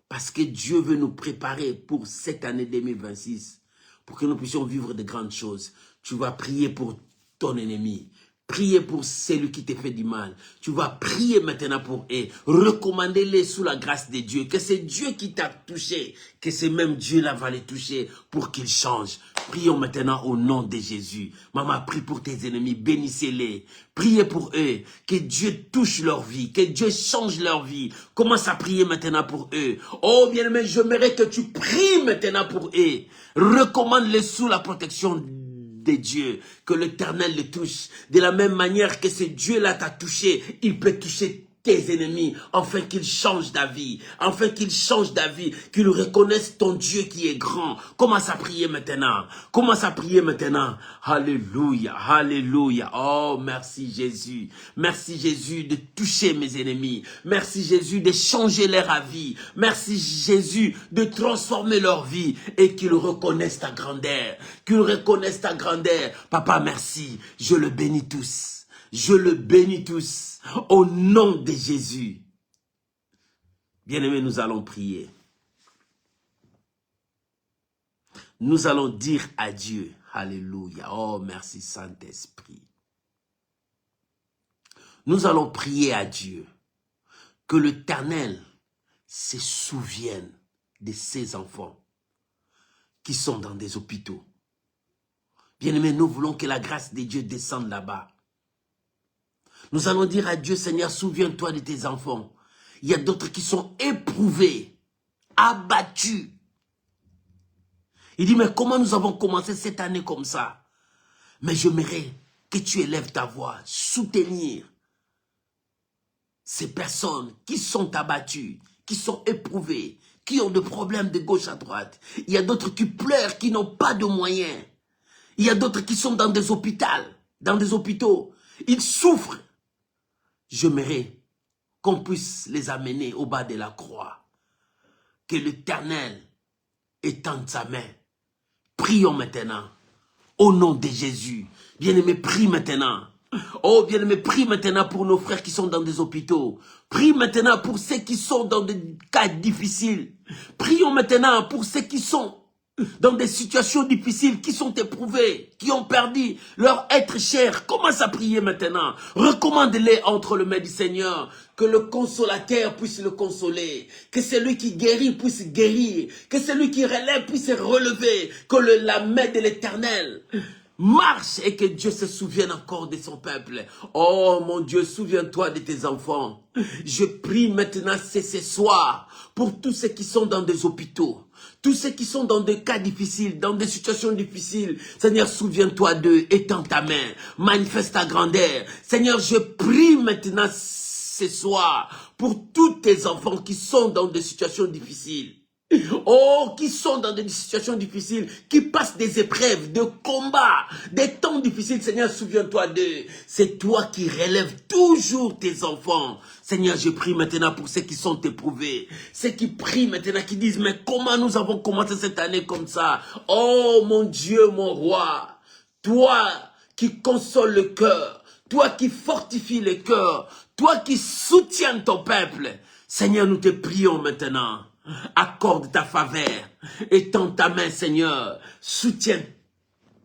parce que Dieu veut nous préparer pour cette année 2026, pour que nous puissions vivre de grandes choses, tu vas prier pour ton ennemi. Priez pour celui qui te fait du mal. Tu vas prier maintenant pour eux. Recommandez-les sous la grâce de Dieu. Que c'est Dieu qui t'a touché. Que c'est même Dieu-là va les toucher pour qu'ils changent. Prions maintenant au nom de Jésus. Maman, prie pour tes ennemis. Bénissez-les. Priez pour eux. Que Dieu touche leur vie. Que Dieu change leur vie. Commence à prier maintenant pour eux. Oh bien-aimé, j'aimerais que tu pries maintenant pour eux. Recommande-les sous la protection de Dieu, que l'Éternel les touche. De la même manière que ce Dieu-là t'a touché, il peut toucher tes ennemis, afin qu'ils changent d'avis, afin qu'ils changent d'avis, qu'ils reconnaissent ton Dieu qui est grand. Commence à prier maintenant. Commence à prier maintenant. Alléluia, alléluia. Oh, merci Jésus. Merci Jésus de toucher mes ennemis. Merci Jésus de changer leur avis. Merci Jésus de transformer leur vie et qu'ils reconnaissent ta grandeur. Qu'ils reconnaissent ta grandeur. Papa, merci. Je le bénis tous. Je le bénis tous au nom de Jésus. Bien-aimés, nous allons prier. Nous allons dire à Dieu, alléluia, oh merci Saint-Esprit. Nous allons prier à Dieu que l'Éternel se souvienne de ses enfants qui sont dans des hôpitaux. Bien-aimés, nous voulons que la grâce de Dieu descende là-bas. Nous allons dire à Dieu, Seigneur, souviens-toi de tes enfants. Il y a d'autres qui sont éprouvés, abattus. Il dit, mais comment nous avons commencé cette année comme ça? Mais j'aimerais que tu élèves ta voix, soutenir ces personnes qui sont abattues, qui sont éprouvées, qui ont des problèmes de gauche à droite. Il y a d'autres qui pleurent, qui n'ont pas de moyens. Il y a d'autres qui sont dans des hôpitaux, Ils souffrent. J'aimerais qu'on puisse les amener au bas de la croix. Que l'Éternel étende sa main. Prions maintenant. Au nom de Jésus. Bien-aimé, prie maintenant. Oh, bien-aimé, prie maintenant pour nos frères qui sont dans des hôpitaux. Prie maintenant pour ceux qui sont dans des cas difficiles. Prions maintenant pour ceux qui sont dans des situations difficiles, qui sont éprouvés, qui ont perdu leur être cher. Commence à prier maintenant. Recommande-les entre les mains du Seigneur. Que le consolateur puisse le consoler. Que celui qui guérit puisse guérir. Que celui qui relève puisse relever. Que la main de l'Éternel marche et que Dieu se souvienne encore de son peuple. Oh mon Dieu, souviens-toi de tes enfants. Je prie maintenant ce soir pour tous ceux qui sont dans des hôpitaux. Tous ceux qui sont dans des cas difficiles, dans des situations difficiles, Seigneur, souviens-toi d'eux, étends ta main, manifeste ta grandeur. Seigneur, je prie maintenant ce soir pour tous tes enfants qui sont dans des situations difficiles. Oh, qui sont dans des situations difficiles, qui passent des épreuves, des combats, des temps difficiles. Seigneur, souviens-toi d'eux. C'est toi qui relèves toujours tes enfants. Seigneur, je prie maintenant pour ceux qui sont éprouvés. Ceux qui prient maintenant, qui disent, mais comment nous avons commencé cette année comme ça? Oh, mon Dieu, mon roi. Toi qui consoles le cœur. Toi qui fortifies le cœur. Toi qui soutiens ton peuple. Seigneur, nous te prions maintenant. Accorde ta faveur, étends ta main, Seigneur, soutiens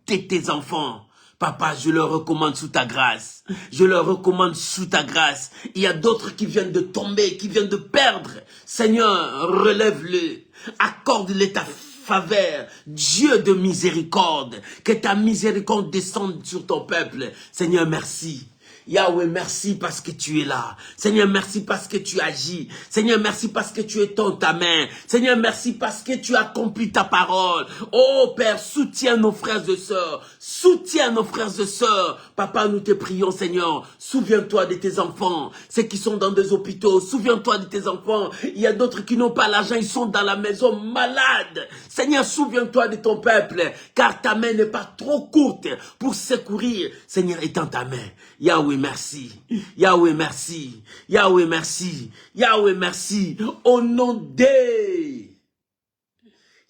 tes enfants. Papa, je leur recommande sous ta grâce. Je leur recommande sous ta grâce. Il y a d'autres qui viennent de tomber, qui viennent de perdre. Seigneur, relève-le. Accorde-le ta faveur. Dieu de miséricorde. Que ta miséricorde descende sur ton peuple. Seigneur, merci. Yahweh, merci parce que tu es là. Seigneur, merci parce que tu agis. Seigneur, merci parce que tu étends ta main. Seigneur, merci parce que tu accomplis ta parole. Oh Père, soutiens nos frères et sœurs. Soutiens nos frères et sœurs. Papa, nous te prions, Seigneur. Souviens-toi de tes enfants. Ceux qui sont dans des hôpitaux. Souviens-toi de tes enfants. Il y a d'autres qui n'ont pas l'argent. Ils sont dans la maison malades. Seigneur, souviens-toi de ton peuple. Car ta main n'est pas trop courte pour secourir. Seigneur, étends ta main. Yahweh, merci. Yahweh, merci. Yahweh, merci. Yahweh, merci. Au nom de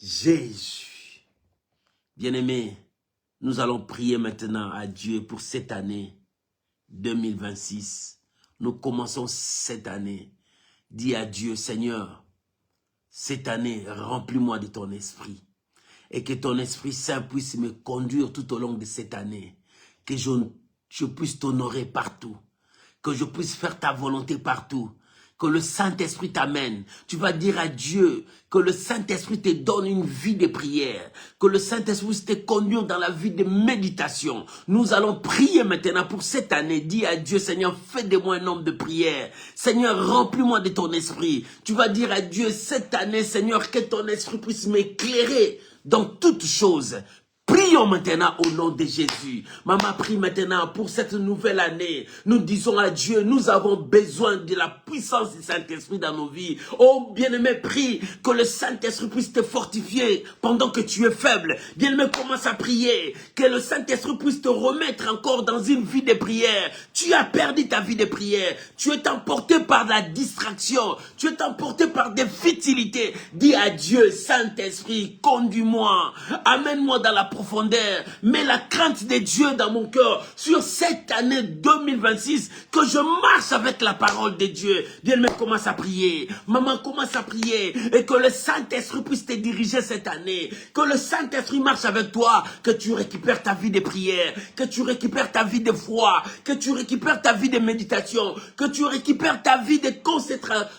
Jésus. Bien-aimés, nous allons prier maintenant à Dieu pour cette année 2026. Nous commençons cette année. Dis à Dieu, Seigneur, cette année, remplis-moi de ton esprit. Et que ton Esprit Saint puisse me conduire tout au long de cette année. Que je puisse t'honorer partout. Que je puisse faire ta volonté partout. Que le Saint-Esprit t'amène. Tu vas dire à Dieu que le Saint-Esprit te donne une vie de prière. Que le Saint-Esprit puisse te conduire dans la vie de méditation. Nous allons prier maintenant pour cette année. Dis à Dieu, Seigneur, fais de moi un homme de prière. Seigneur, remplis-moi de ton esprit. Tu vas dire à Dieu, cette année, Seigneur, que ton esprit puisse m'éclairer dans toutes choses. Prions maintenant au nom de Jésus. Maman, prie maintenant pour cette nouvelle année. Nous disons à Dieu, nous avons besoin de la puissance du Saint-Esprit dans nos vies. Oh, bien-aimé, prie que le Saint-Esprit puisse te fortifier pendant que tu es faible. Bien-aimé, commence à prier. Que le Saint-Esprit puisse te remettre encore dans une vie de prière. Tu as perdu ta vie de prière. Tu es emporté par la distraction. Tu es emporté par des futilités. Dis à Dieu, Saint-Esprit, conduis-moi. Amène-moi dans la profondeur. Mets la crainte de Dieu dans mon cœur sur cette année 2026, que je marche avec la parole de Dieu. Bien-aimé, commence à prier. Maman, commence à prier. Et que le Saint-Esprit puisse te diriger cette année. Que le Saint-Esprit marche avec toi. Que tu récupères ta vie de prière. Que tu récupères ta vie de foi. Que tu récupères ta vie de méditation. Que tu récupères ta vie de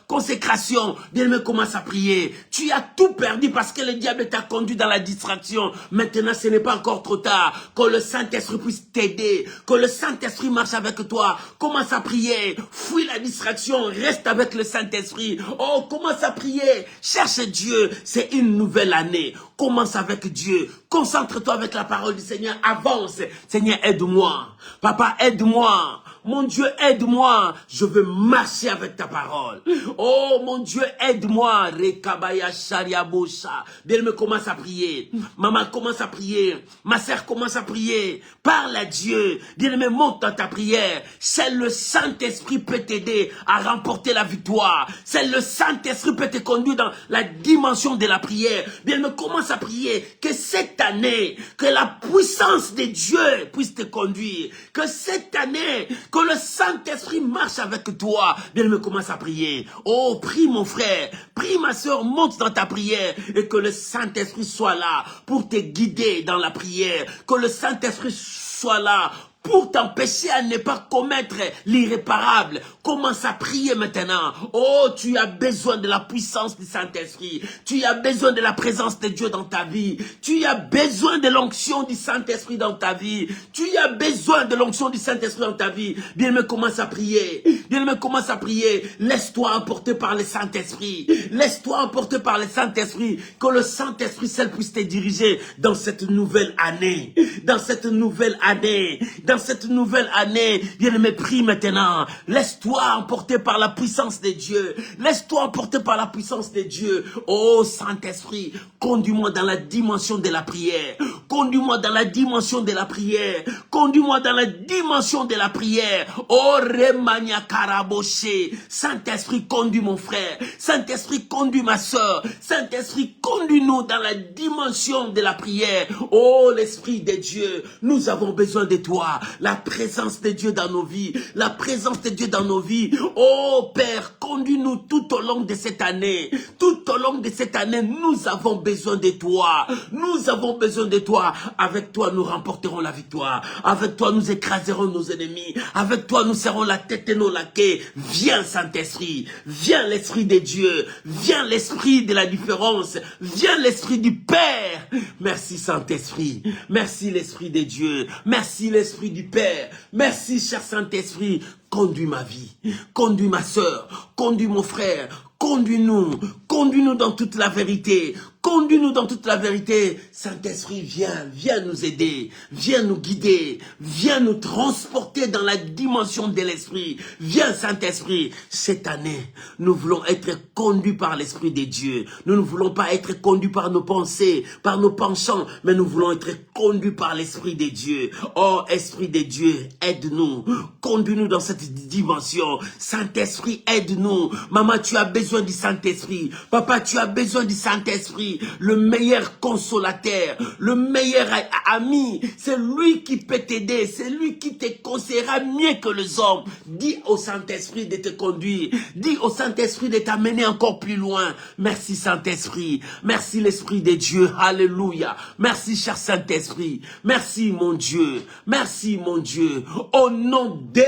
consécration. Bien-aimé, commence à prier. Tu as tout perdu parce que le diable t'a conduit dans la distraction. Maintenant, ce n'est pas encore trop tard. Que le Saint-Esprit puisse t'aider. Que le Saint-Esprit marche avec toi. Commence à prier. Fuis la distraction. Reste avec le Saint-Esprit. Oh, commence à prier. Cherche Dieu. C'est une nouvelle année. Commence avec Dieu. Concentre-toi avec la parole du Seigneur. Avance. Seigneur, aide-moi. Papa, aide-moi. Mon Dieu, aide-moi. Je veux marcher avec ta parole. Oh, mon Dieu, aide-moi. Rekabaya Shariabosha. Bien-aimé, commence à prier. Maman, commence à prier. Ma sœur, commence à prier. Parle à Dieu. Bien-aimé, monte dans ta prière. Seul le Saint-Esprit peut t'aider à remporter la victoire. Seul le Saint-Esprit peut te conduire dans la dimension de la prière. Bien-aimé, commence à prier. Que cette année, que la puissance de Dieu puisse te conduire. Que cette année, que le Saint-Esprit marche avec toi. Bien-aimé, commence à prier. Oh, prie mon frère, prie ma soeur, monte dans ta prière. Et que le Saint-Esprit soit là pour te guider dans la prière. Que le Saint-Esprit soit là pour t'empêcher à ne pas commettre l'irréparable. Commence à prier maintenant. Oh, tu as besoin de la puissance du Saint-Esprit. Tu as besoin de la présence de Dieu dans ta vie. Tu as besoin de l'onction du Saint-Esprit dans ta vie. Tu as besoin de l'onction du Saint-Esprit dans ta vie. Bien-aimé, commence à prier. Bien-aimé, commence à prier. Laisse-toi emporter par le Saint-Esprit. Laisse-toi emporter par le Saint-Esprit. Que le Saint-Esprit seul puisse te diriger dans cette nouvelle année. Dans cette nouvelle année. Dans cette nouvelle année, bien-aimé, prie maintenant. Laisse-toi emporter par la puissance de Dieu. Laisse-toi emporter par la puissance de Dieu. Oh Saint-Esprit, conduis-moi dans la dimension de la prière. Conduis-moi dans la dimension de la prière. Conduis-moi dans la dimension de la prière. Oh Remania Karaboshe. Saint-Esprit, conduis mon frère. Saint-Esprit, conduis ma soeur. Saint-Esprit, conduis-nous dans la dimension de la prière. Oh l'Esprit de Dieu, nous avons besoin de toi. La présence de Dieu dans nos vies. La présence de Dieu dans nos vies. Oh Père, conduis-nous tout au long de cette année. Tout au long de cette année, nous avons besoin de toi. Nous avons besoin de toi. Avec toi, nous remporterons la victoire. Avec toi, nous écraserons nos ennemis. Avec toi, nous serons la tête et nos laquais. Viens Saint-Esprit. Viens l'Esprit de Dieu. Viens l'Esprit de la différence. Viens l'Esprit du Père. Merci Saint-Esprit. Merci l'Esprit de Dieu. Merci l'Esprit du Père. Merci, cher Saint-Esprit. Conduis ma vie. Conduis ma soeur. Conduis mon frère. Conduis-nous. Conduis-nous dans toute la vérité. Conduis-nous dans toute la vérité. Saint-Esprit, viens nous aider, viens nous guider, viens nous transporter dans la dimension de l'Esprit. Viens, Saint-Esprit. Cette année, nous voulons être conduits par l'Esprit de Dieu. Nous ne voulons pas être conduits par nos pensées, par nos penchants, mais nous voulons être conduits par l'Esprit de Dieu. Oh, Esprit de Dieu, aide-nous. Conduis-nous dans cette dimension. Saint-Esprit, aide-nous. Maman, tu as besoin du Saint-Esprit. Papa, tu as besoin du Saint-Esprit. Le meilleur consolateur, le meilleur ami. C'est lui qui peut t'aider. C'est lui qui te conseillera mieux que les hommes. Dis au Saint-Esprit de te conduire. Dis au Saint-Esprit de t'amener encore plus loin. Merci Saint-Esprit. Merci l'Esprit de Dieu. Alléluia. Merci cher Saint-Esprit. Merci mon Dieu. Merci mon Dieu. Au nom de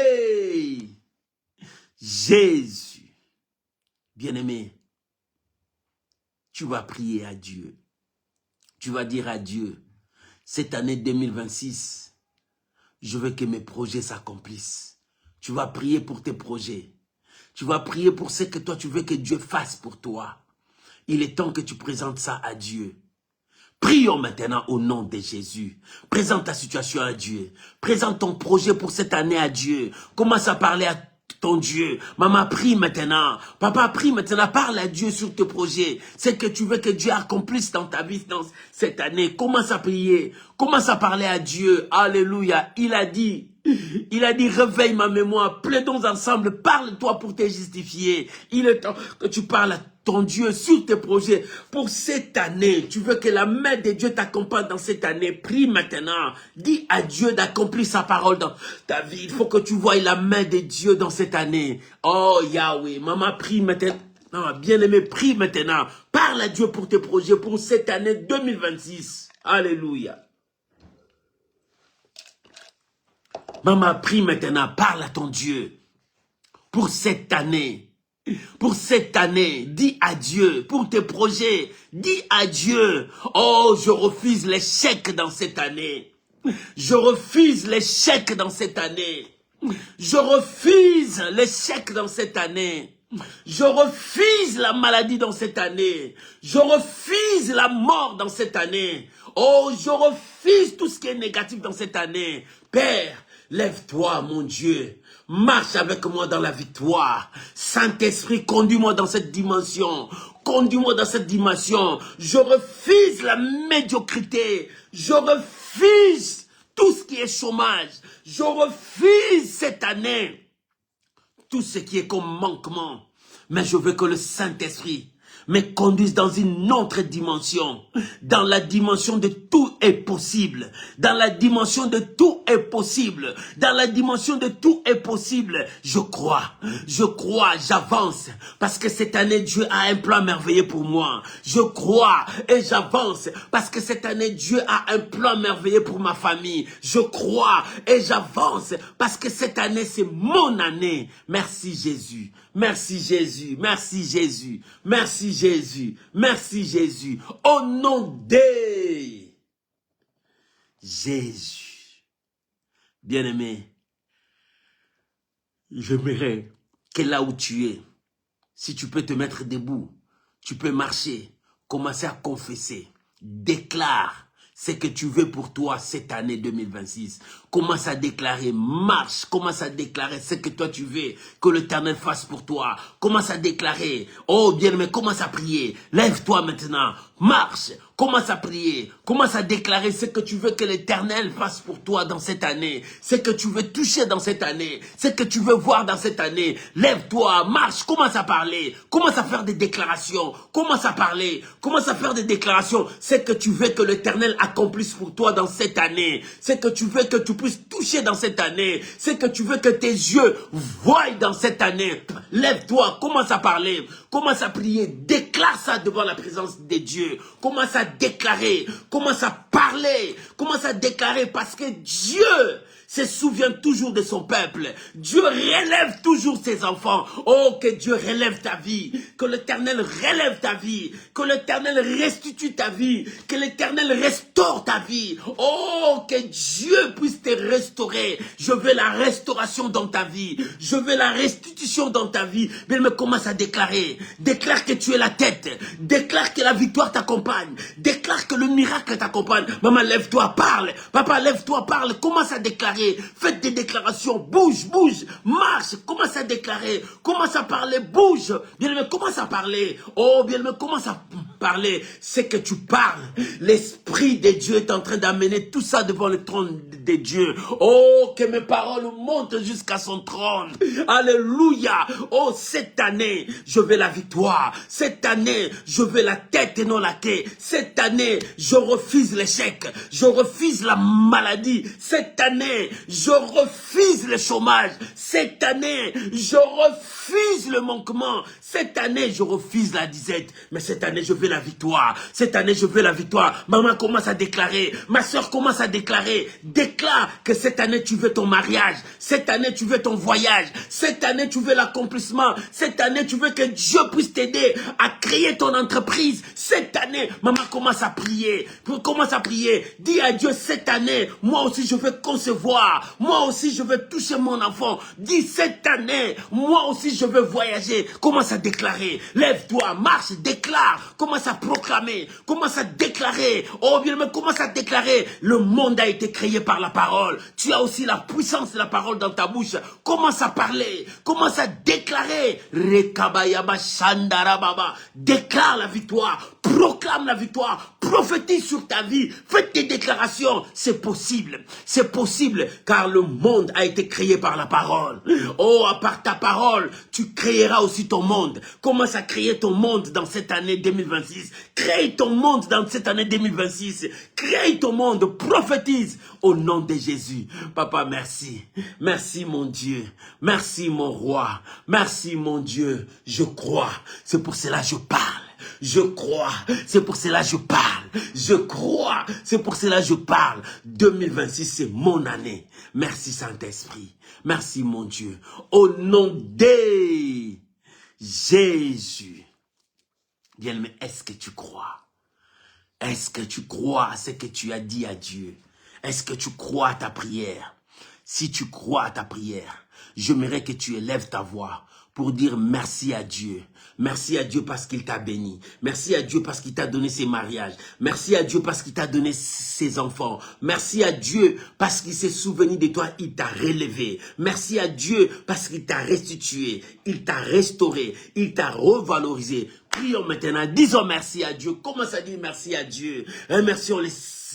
Jésus. Bien-aimé, tu vas prier à Dieu. Tu vas dire à Dieu, cette année 2026, je veux que mes projets s'accomplissent. Tu vas prier pour tes projets. Tu vas prier pour ce que toi tu veux que Dieu fasse pour toi. Il est temps que tu présentes ça à Dieu. Prions maintenant au nom de Jésus. Présente ta situation à Dieu. Présente ton projet pour cette année à Dieu. Commence à parler à ton Dieu. Maman, prie maintenant. Papa, prie maintenant. Parle à Dieu sur tes projets. C'est que tu veux que Dieu accomplisse dans ta vie dans cette année. Commence à prier. Commence à parler à Dieu. Alléluia. Il a dit, réveille ma mémoire. Plaidons ensemble. Parle-toi pour te justifier. Il est temps que tu parles à ton Dieu sur tes projets pour cette année. Tu veux que la main de Dieu t'accompagne dans cette année. Prie maintenant. Dis à Dieu d'accomplir sa parole dans ta vie. Il faut que tu voies la main de Dieu dans cette année. Oh Yahweh, maman, prie maintenant. Maman, bien-aimé, prie maintenant. Parle à Dieu pour tes projets pour cette année 2026. Alléluia. Maman, prie maintenant. Parle à ton Dieu pour cette année. Pour cette année, dis à Dieu, pour tes projets, dis à Dieu, oh, je refuse l'échec dans cette année. Je refuse l'échec dans cette année. Je refuse l'échec dans cette année. Je refuse la maladie dans cette année. Je refuse la mort dans cette année. Oh, je refuse tout ce qui est négatif dans cette année. Père, lève-toi, mon Dieu. Marche avec moi dans la victoire. Saint-Esprit, conduis-moi dans cette dimension. Conduis-moi dans cette dimension. Je refuse la médiocrité. Je refuse tout ce qui est chômage. Je refuse cette année tout ce qui est comme manquement. Mais je veux que le Saint-Esprit me conduise dans une autre dimension. Dans la dimension de tout est possible. Dans la dimension de tout est possible. Dans la dimension de tout est possible. Je crois, j'avance. Parce que cette année, Dieu a un plan merveilleux pour moi. Je crois et j'avance. Parce que cette année, Dieu a un plan merveilleux pour ma famille. Je crois et j'avance. Parce que cette année, c'est mon année. Merci Jésus. Merci Jésus. Merci Jésus. Merci Jésus. Merci Jésus. Au nom de Jésus. Bien-aimé, j'aimerais que là où tu es, si tu peux te mettre debout, tu peux marcher, commencer à confesser, déclare ce que tu veux pour toi cette année 2026. Commence à déclarer, marche, commence à déclarer ce que toi tu veux que l'Éternel fasse pour toi. Commence à déclarer, oh bien-aimé, commence à prier. Lève-toi maintenant, marche, commence à prier, commence à déclarer ce que tu veux que l'Éternel fasse pour toi dans cette année. Ce que tu veux toucher dans cette année, ce que tu veux voir dans cette année. Lève-toi, marche, commence à parler, commence à faire des déclarations, commence à parler, commence à faire des déclarations. Ce que tu veux que l'Éternel accomplisse pour toi dans cette année, ce que tu veux que tu puisses toucher dans cette année, ce que tu veux que tes yeux voient dans cette année. Lève-toi, commence à parler, commence à prier, déclare ça devant la présence de Dieu. Commence à déclarer, commence à parler, Commence à déclarer parce que Dieu se souvient toujours de son peuple. Dieu relève toujours ses enfants. Oh, que Dieu relève ta vie. Que l'Éternel relève ta vie. Que l'Éternel restitue ta vie. Que l'Éternel restaure ta vie. Oh, que Dieu puisse te restaurer. Je veux la restauration dans ta vie. Je veux la restitution dans ta vie. Mais il me commence à déclarer. Déclare que tu es la tête. Déclare que la victoire t'accompagne. Déclare que le miracle t'accompagne. Maman, lève-toi, parle. Papa, lève-toi, parle. Commence à déclarer. Faites des déclarations. Bouge, bouge. Marche. Commence à déclarer. Commence à parler. Bouge. Bien-aimé, commence à parler. Oh, bien-aimé, commence à parler. C'est que tu parles. L'Esprit de Dieu est en train d'amener tout ça devant le trône de Dieu. Oh, que mes paroles montent jusqu'à son trône. Alléluia. Oh, cette année, je veux la victoire. Cette année, je veux la tête et non la queue. Cette année, je refuse l'échec. Je refuse la maladie. Cette année, je refuse le chômage. Cette année, je refuse le manquement. Cette année, je refuse la disette. Mais cette année, je veux la victoire. Cette année, je veux la victoire. Maman commence à déclarer. Ma soeur commence à déclarer. Déclare que cette année, tu veux ton mariage. Cette année, tu veux ton voyage. Cette année, tu veux l'accomplissement. Cette année, tu veux que Dieu puisse t'aider à créer ton entreprise. Cette année, maman commence à prier. Commence à prier. Dis à Dieu, cette année, moi aussi, je veux concevoir. Moi aussi, je veux toucher mon enfant. Dis, cette année, moi aussi, je veux voyager. Commence à déclarer. Lève-toi, marche, déclare. Commence à proclamer. Commence à déclarer. Oh bien, mais commence à déclarer. Le monde a été créé par la parole. Tu as aussi la puissance de la parole dans ta bouche. Commence à parler. Commence à déclarer. Rekabayaba Shandarababa. Déclare la victoire. Proclame la victoire. Prophétise sur ta vie. Fais tes déclarations. C'est possible. C'est possible car le monde a été créé par la parole. Oh, à part ta parole, tu créeras aussi ton monde. Commence à créer ton monde dans cette année 2026. Crée ton monde dans cette année 2026. Crée ton monde. Prophétise au nom de Jésus. Papa, merci. Merci mon Dieu. Merci mon roi. Merci mon Dieu. Je crois. C'est pour cela que je parle. Je crois, c'est pour cela que je parle. Je crois, c'est pour cela que je parle. 2026, c'est mon année. Merci Saint-Esprit. Merci mon Dieu. Au nom de Jésus. Bien, mais est-ce que tu crois? Est-ce que tu crois à ce que tu as dit à Dieu? Est-ce que tu crois à ta prière? Si tu crois à ta prière, j'aimerais que tu élèves ta voix pour dire merci à Dieu. Merci à Dieu parce qu'il t'a béni. Merci à Dieu parce qu'il t'a donné ses mariages. Merci à Dieu parce qu'il t'a donné ses enfants. Merci à Dieu parce qu'il s'est souvenu de toi, il t'a relevé. Merci à Dieu parce qu'il t'a restitué, il t'a restauré, il t'a revalorisé. Prions maintenant, disons merci à Dieu. Commence à dire merci à Dieu. Remercions les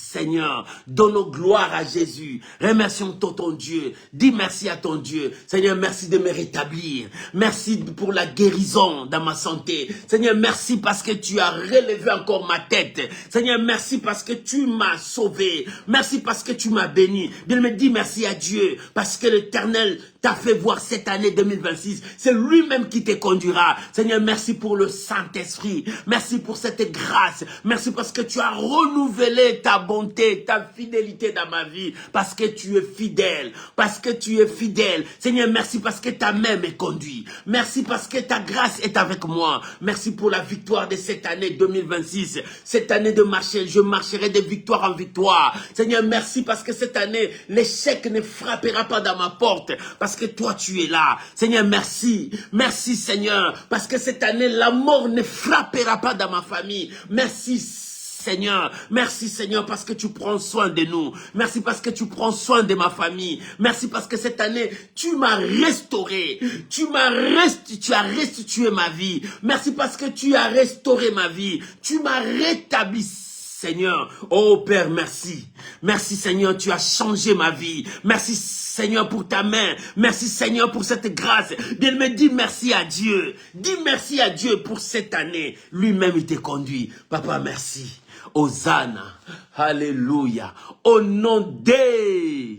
Seigneur, donnons gloire à Jésus. Remercions ton Dieu. Dis merci à ton Dieu. Seigneur, merci de me rétablir. Merci pour la guérison dans ma santé. Seigneur, merci parce que tu as relevé encore ma tête. Seigneur, merci parce que tu m'as sauvé. Merci parce que tu m'as béni. Bien me dis merci à Dieu parce que l'Éternel t'a fait voir cette année 2026. C'est lui-même qui te conduira. Seigneur, merci pour le Saint-Esprit. Merci pour cette grâce. Merci parce que tu as renouvelé ta bonté, ta fidélité dans ma vie. Parce que tu es fidèle. Parce que tu es fidèle. Seigneur, merci parce que ta main me conduit. Merci parce que ta grâce est avec moi. Merci pour la victoire de cette année 2026. Cette année de marcher, je marcherai de victoire en victoire. Seigneur, merci parce que cette année, l'échec ne frappera pas dans ma porte. Parce que toi, tu es là. Seigneur, merci. Merci, Seigneur. Parce que cette année, la mort ne frappera pas dans ma famille. Merci, Seigneur. Merci, Seigneur, parce que tu prends soin de nous. Merci parce que tu prends soin de ma famille. Merci parce que cette année, tu m'as restauré. Tu as restitué ma vie. Merci parce que tu as restauré ma vie. Tu m'as rétabli, Seigneur. Oh Père, merci. Merci Seigneur, tu as changé ma vie. Merci Seigneur pour ta main. Merci Seigneur pour cette grâce. Bien me dis merci à Dieu. Dis merci à Dieu pour cette année. Lui-même il te conduit. Papa, merci. Hosanna. Alléluia. Au nom de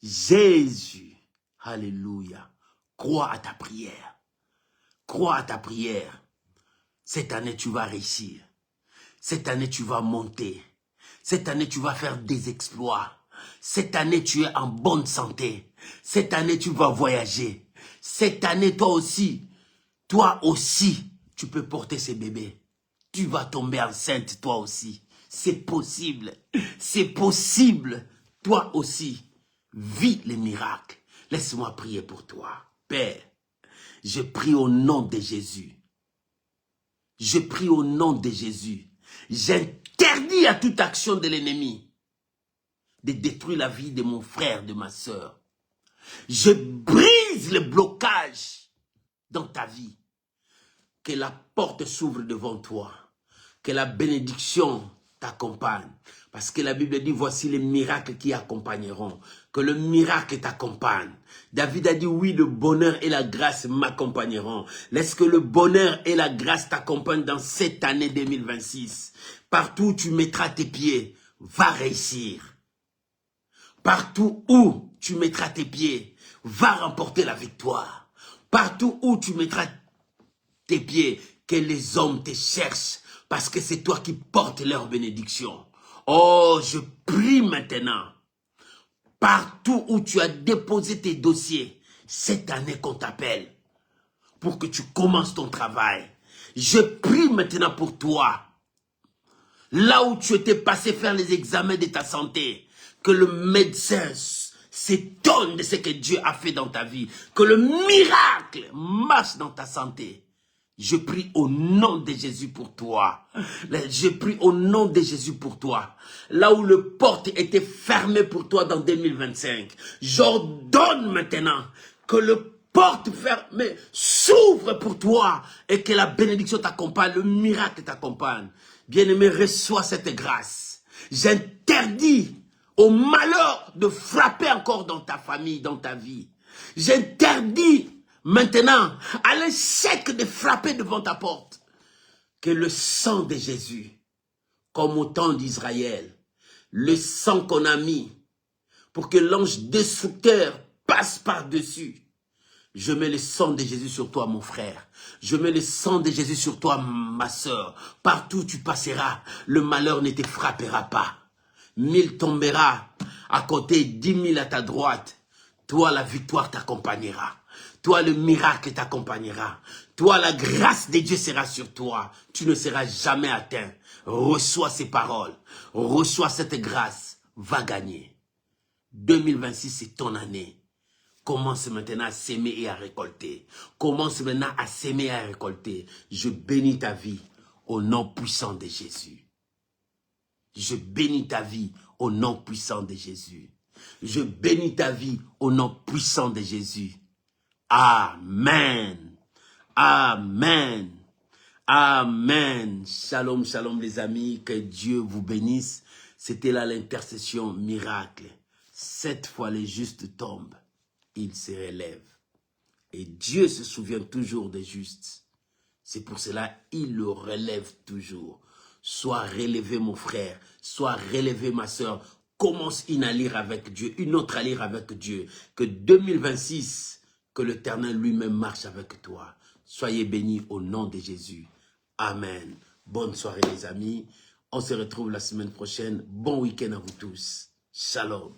Jésus. Alléluia. Crois à ta prière. Crois à ta prière. Cette année tu vas réussir. Cette année, tu vas monter. Cette année, tu vas faire des exploits. Cette année, tu es en bonne santé. Cette année, tu vas voyager. Cette année, toi aussi, tu peux porter ces bébés. Tu vas tomber enceinte, toi aussi. C'est possible. C'est possible. Toi aussi, vis les miracles. Laisse-moi prier pour toi. Père, je prie au nom de Jésus. Je prie au nom de Jésus. J'interdis à toute action de l'ennemi de détruire la vie de mon frère, de ma soeur. Je brise le blocage dans ta vie. Que la porte s'ouvre devant toi. Que la bénédiction t'accompagne. Parce que la Bible dit, voici les miracles qui accompagneront. Que le miracle t'accompagne. David a dit, oui, le bonheur et la grâce m'accompagneront. Laisse que le bonheur et la grâce t'accompagnent dans cette année 2026. Partout où tu mettras tes pieds, va réussir. Partout où tu mettras tes pieds, va remporter la victoire. Partout où tu mettras tes pieds, que les hommes te cherchent, parce que c'est toi qui portes leur bénédiction. Oh, je prie maintenant, partout où tu as déposé tes dossiers, cette année qu'on t'appelle, pour que tu commences ton travail. Je prie maintenant pour toi, là où tu étais passé faire les examens de ta santé, que le médecin s'étonne de ce que Dieu a fait dans ta vie, que le miracle marche dans ta santé. Je prie au nom de Jésus pour toi. Je prie au nom de Jésus pour toi. Là où le porte était fermé pour toi dans 2025, j'ordonne maintenant que le porte fermée s'ouvre pour toi et que la bénédiction t'accompagne, le miracle t'accompagne. Bien-aimé, reçois cette grâce. J'interdis au malheur de frapper encore dans ta famille, dans ta vie. J'interdis maintenant à l'échec de frapper devant ta porte. Que le sang de Jésus, comme au temps d'Israël, le sang qu'on a mis pour que l'ange destructeur passe par-dessus. Je mets le sang de Jésus sur toi, mon frère. Je mets le sang de Jésus sur toi, ma soeur. Partout où tu passeras, le malheur ne te frappera pas. 1000 tombera à côté, 10 000 à ta droite. Toi, la victoire t'accompagnera. Toi, le miracle t'accompagnera. Toi, la grâce de Dieu sera sur toi. Tu ne seras jamais atteint. Reçois ces paroles. Reçois cette grâce. Va gagner. 2026, c'est ton année. Commence maintenant à s'aimer et à récolter. Commence maintenant à s'aimer et à récolter. Je bénis ta vie au nom puissant de Jésus. Je bénis ta vie au nom puissant de Jésus. Je bénis ta vie au nom puissant de Jésus. Amen. Amen. Amen. Shalom, shalom les amis. Que Dieu vous bénisse. C'était là l'intercession miracle. 7 fois les justes tombent. Il se relève. Et Dieu se souvient toujours des justes. C'est pour cela il le relève toujours. Sois relevé mon frère, sois relevé ma soeur. Commence une allure avec Dieu, une autre allure avec Dieu. Que 2026, que l'Éternel lui-même marche avec toi. Soyez bénis au nom de Jésus. Amen. Bonne soirée les amis. On se retrouve la semaine prochaine. Bon week-end à vous tous. Shalom.